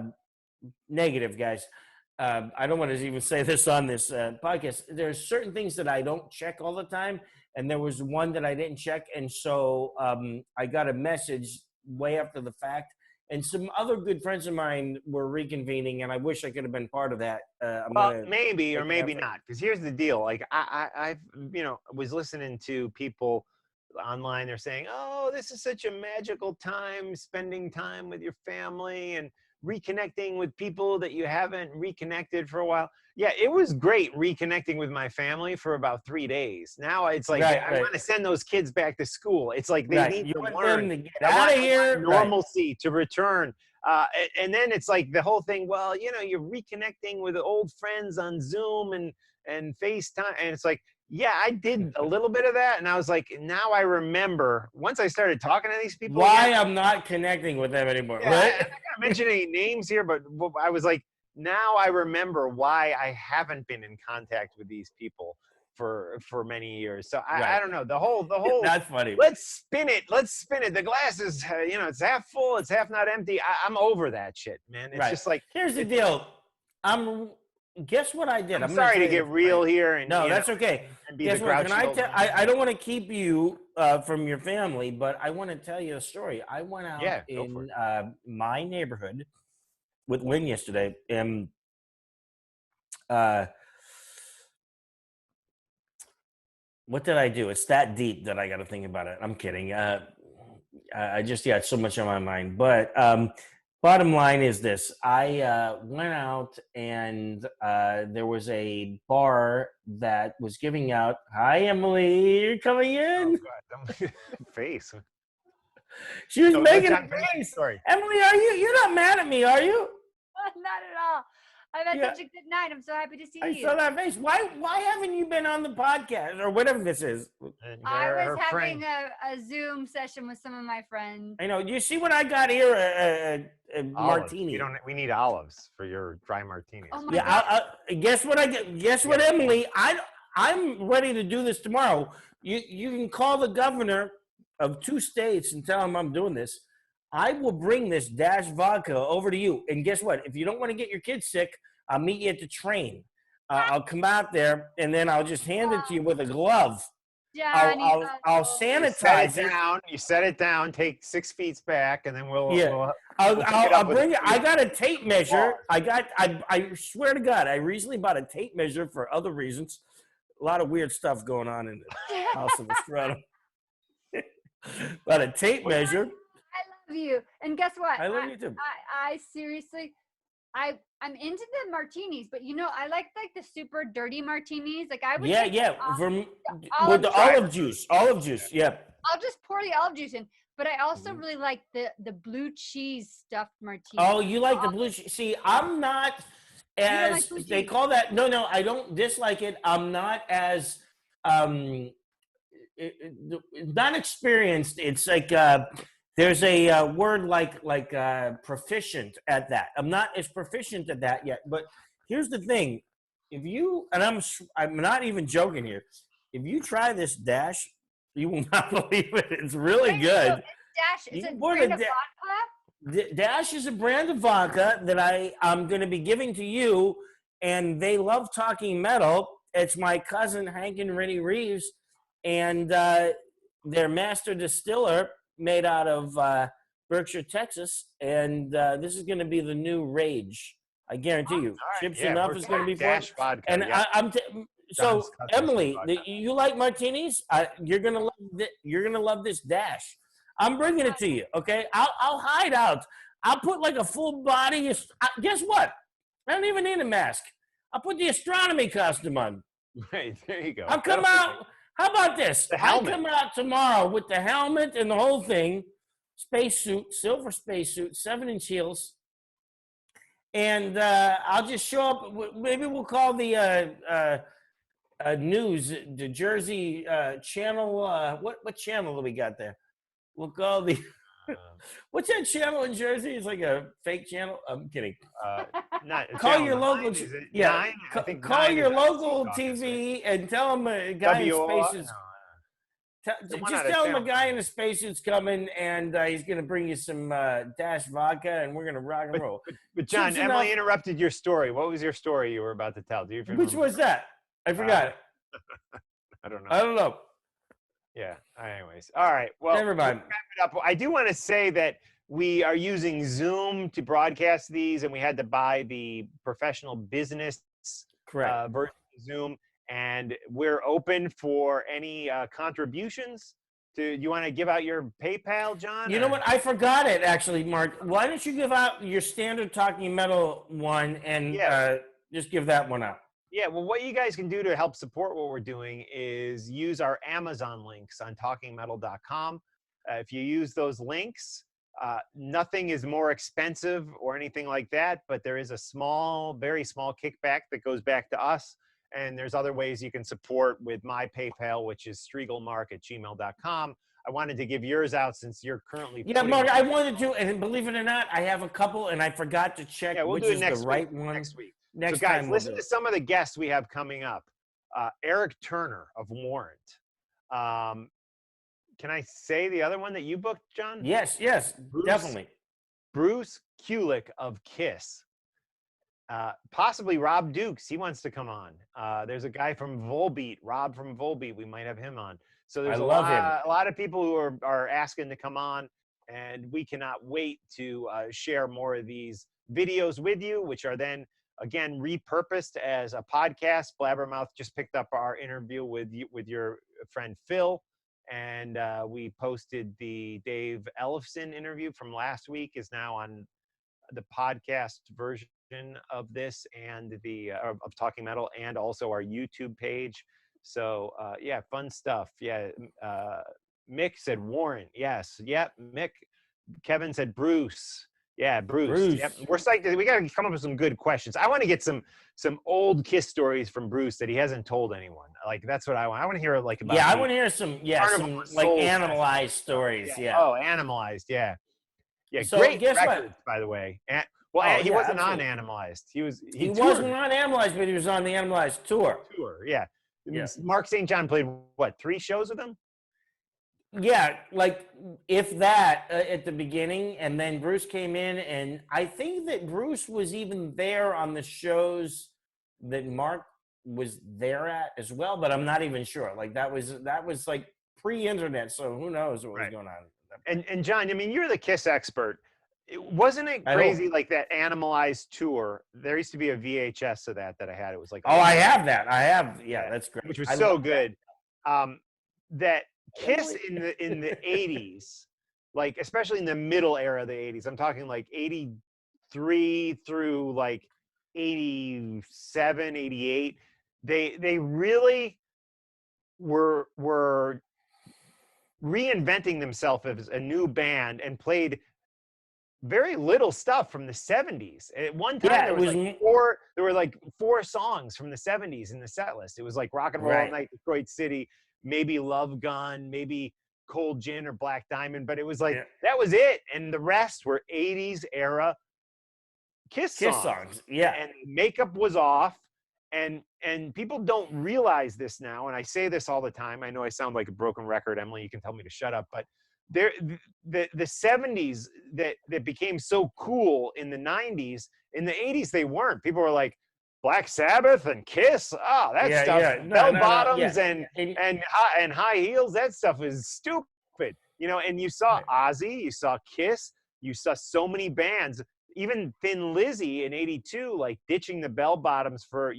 negative, guys. I don't want to even say this on this podcast. There's certain things that I don't check all the time, and there was one that I didn't check, and so I got a message way after the fact. And some other good friends of mine were reconvening, and I wish I could have been part of that. well, maybe or make an maybe effort. not. Because here's the deal: like I was listening to people online. They're saying, "Oh, this is such a magical time, spending time with your family and reconnecting with people that you haven't reconnected for a while." Yeah, it was great reconnecting with my family for about 3 days. Now it's like Right, I right, want to send those kids back to school. It's like they right. need You to want learn. them to get I out want of here, right? normalcy to return. And then it's like the whole thing. Well, you're reconnecting with old friends on Zoom and FaceTime, and it's like, yeah, I did a little bit of that, and I was like, now I remember. Once I started talking to these people Why again, I'm not connecting with them anymore, yeah, right? I'm not gonna mention any names here, but I was like, now I remember why I haven't been in contact with these people for many years. So I Right. don't know, the whole. That's funny. Let's spin it. Let's spin it. The glass is, it's half full. It's half not empty. I'm over that shit, man. It's Right. just like, Here's the deal. Guess what I did? I'm I'm going to sorry tell to you get the real story. here and No, that's okay. and be the Guess what? Can grouchy I old tell? man. I don't want to keep you from your family, but I want to tell you a story. I went out Yeah, go for in my neighborhood with Lynn yesterday, and what did I do? It's that deep that I got to think about it. I'm kidding. I just got so much on my mind. But bottom line is this: I went out and there was a bar that was giving out. Hi, Emily, you're coming Oh in. God, face. She was So let making John a finish the face. story. Emily, are you? You're not mad at me, are you? Not at all. I've had Yeah. such a good night. I'm so happy to see I you. saw that face. Why haven't you been on the podcast or whatever this is? And I her was having friend. a Zoom session with some of my friends. I know. You see what I got here? A Olives. martini. We need olives for your dry martinis. Oh my Yeah. God. Guess what I get? Guess what, Yeah. Emily? I'm ready to do this tomorrow. You can call the governor of 2 states and tell him I'm doing this. I will bring this Dash vodka over to you. And guess what? If you don't want to get your kids sick, I'll meet you at the train. I'll come out there and then I'll just hand it to you with a glove. Johnny, I'll You set sanitize it it. down. You set it down. Take 6 feet back, and then we'll. Yeah. we'll I'll pick it up with bring it. I food. got a tape measure. I swear to God, I recently bought a tape measure for other reasons. A lot of weird stuff going on in the house of Estrada. But a tape measure. I love you. And guess what? I love you too. I seriously, I'm into the martinis, but I like the super dirty martinis. Like I would Yeah, take yeah. olive With the olive juice. Olive juice. Yeah. I'll just pour the olive juice in. But I also really like the blue cheese stuffed martini. Oh, you like the blue cheese? See, I'm not don't like as blue they cheese? call that. No, I don't dislike it. I'm not as not experienced. It's like there's a word like proficient at that. I'm not as proficient at that yet. But here's the thing: if you and I'm not even joking here. If you try this Dash, you will not believe it. It's really Wait, good. so Dash, it's a brand of vodka? Dash is a brand of vodka that I'm going to be giving to you, and they love talking metal. It's my cousin Hank and Rennie Reeves, and their master distiller made out of Berkshire, Texas, and this is going to be the new rage. I guarantee you. Chips Enuff is going to be fun. Dash vodka. And yeah. so John's cousin's Emily, vodka. you like martinis? You're gonna love this Dash. I'm bringing it to you. Okay, I'll hide out. I'll put like a full body. Guess what? I don't even need a mask. I'll put the astronomy costume on. Right, there you go. I'll come out. How about this? The I'll helmet. come out tomorrow with the helmet and the whole thing, spacesuit, silver spacesuit, 7-inch heels, and I'll just show up. Maybe we'll call the news, the Jersey channel. What channel do we got there? We'll call the. What's that channel in Jersey? It's like a fake channel. I'm kidding. Not Call channel your nine, local. is it Yeah. nine? I think Call 9 your is local Caucus, right? TV and tell them a guy in WO? spaces. The one Just out of tell him a town. guy in a spacesuit's coming, and he's going to bring you some Dash vodka, and we're going to rock and roll. But John, Chips Emily Enuff. interrupted your story. What was your story you were about to tell? Do you remember? Which was that? I forgot it. I don't know. I don't know. Yeah. Anyways. All right. Well, Never mind. to wrap it up, I do want to say that we are using Zoom to broadcast these, and we had to buy the professional business Correct. version of Zoom. And we're open for any contributions. You want to give out your PayPal, John? You know what? I forgot it actually, Mark. Why don't you give out your standard Talking Metal one and just give that one out? Yeah, well, what you guys can do to help support what we're doing is use our Amazon links on talkingmetal.com. If you use those links, nothing is more expensive or anything like that, but there is a small, very small kickback that goes back to us. And there's other ways you can support with my PayPal, which is striegelmark@gmail.com. I wanted to give yours out since you're currently. Yeah, Mark, I wanted to, and believe it or not, I have a couple, and I forgot to check Yeah, we'll which do it is next the week. right one. Next week. Next so guys, time we'll listen do to it. some of the guests we have coming up. Eric Turner of Warrant. Can I say the other one that you booked, John? Yes, definitely. Bruce Kulick of Kiss. Possibly Rob Dukes. He wants to come on. There's a guy from Volbeat, Rob from Volbeat. We might have him on. So there's a lot of people who are asking to come on, and we cannot wait to share more of these videos with you, which are then again repurposed as a podcast. Blabbermouth just picked up our interview with your friend Phil, and we posted the Dave Ellefson interview from last week is now on the podcast version of this and the of Talking Metal, and also our YouTube page. So yeah, fun stuff. Yeah, Mick said Warren. Yes, yep. Mick. Kevin said Bruce. Yeah, Bruce. Bruce. Yep. We're psyched. We got to come up with some good questions. I want to get some old Kiss stories from Bruce that he hasn't told anyone. Like that's what I want. I want to hear like about. Yeah, I the want to hear some Carnival of like Souls animalized stuff. stories. Yeah. Oh, Animalized. Yeah. Yeah. So Great guess what? records, by the way. Oh, He yeah, wasn't absolutely. on Animalized. He toured wasn't on Animalized, but he was on the Animalized tour. tour. Yeah. Yeah. Mark St. John played what, 3 shows with him? Yeah, like if that at the beginning, and then Bruce came in, and I think that Bruce was even there on the shows that Mark was there at as well, but I'm not even sure. Like that was like pre-internet, so who knows what was going on. And John, I mean, you're the Kiss expert. Wasn't it crazy, like that Animalized tour? There used to be a VHS of that I had. It was like, oh, I have that. I have, yeah, that's great. Which was so good. That Kiss in the 80s, like especially in the middle era of the 80s, I'm talking like 83 through like 87, 88, they really were reinventing themselves as a new band and played very little stuff from the 70s. At one time, there were like 4 songs from the 70s in the set list. It was like Rock and Roll All Night, Detroit City, maybe Love Gun, maybe Cold Gin or Black Diamond, but it was like that was it, and the rest were 80s era Kiss songs. Yeah, and makeup was off, and people don't realize this now, and I say this all the time. I know I sound like a broken record, Emily. You can tell me to shut up, but the 70s that became so cool in the 90s, in the 80s they weren't. People were like, Black Sabbath and Kiss, stuff, bell bottoms and high heels, that stuff is stupid, and you saw Ozzy, you saw Kiss, you saw so many bands, even Thin Lizzy in 82, like ditching the bell bottoms for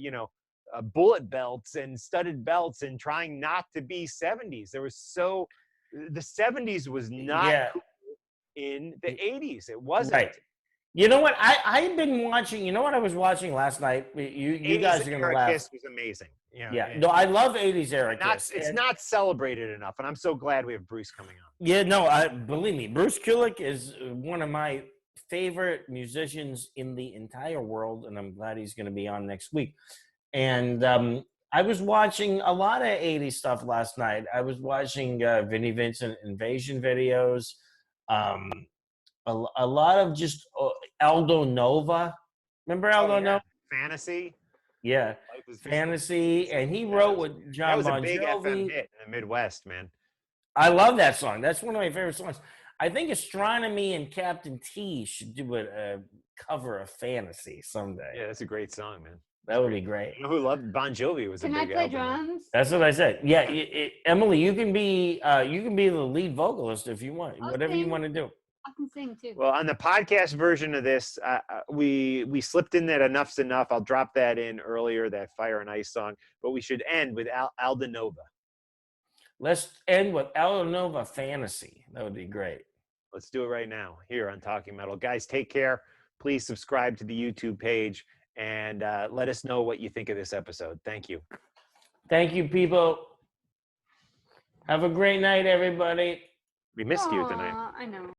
bullet belts and studded belts and trying not to be 70s. The 70s was not cool in the 80s. It wasn't. Right. You know what? I've been watching. You know what I was watching last night? You guys are gonna laugh. Kiss was amazing. No, I love 80s era Kiss. It's not celebrated enough, and I'm so glad we have Bruce coming on. Yeah, no, believe me, Bruce Kulick is one of my favorite musicians in the entire world, and I'm glad he's going to be on next week. And I was watching a lot of 80s stuff last night. I was watching Vinnie Vincent Invasion videos, a lot of just Aldo Nova. Remember Aldo Nova? Fantasy. Yeah, Fantasy. And he wrote with John Bon Jovi. That was a big FM hit in the Midwest, man. I love that song. That's one of my favorite songs. I think Astronomy and Captain T should do a cover of Fantasy someday. Yeah, that's a great song, man. That would be great. You know who loved Bon Jovi? Was Can a big I play album. drums? That's what I said. Yeah, Emily, you can be the lead vocalist if you want. Whatever you want to do. I can sing too. Well, on the podcast version of this, we slipped in that Enough's Enough. I'll drop that in earlier, that Fire and Ice song. But we should end with Aldo Nova. Let's end with Aldo Nova Fantasy. That would be great. Let's do it right now here on Talking Metal. Guys, take care. Please subscribe to the YouTube page and let us know what you think of this episode. Thank you. Thank you, people. Have a great night, everybody. We missed you tonight. I know.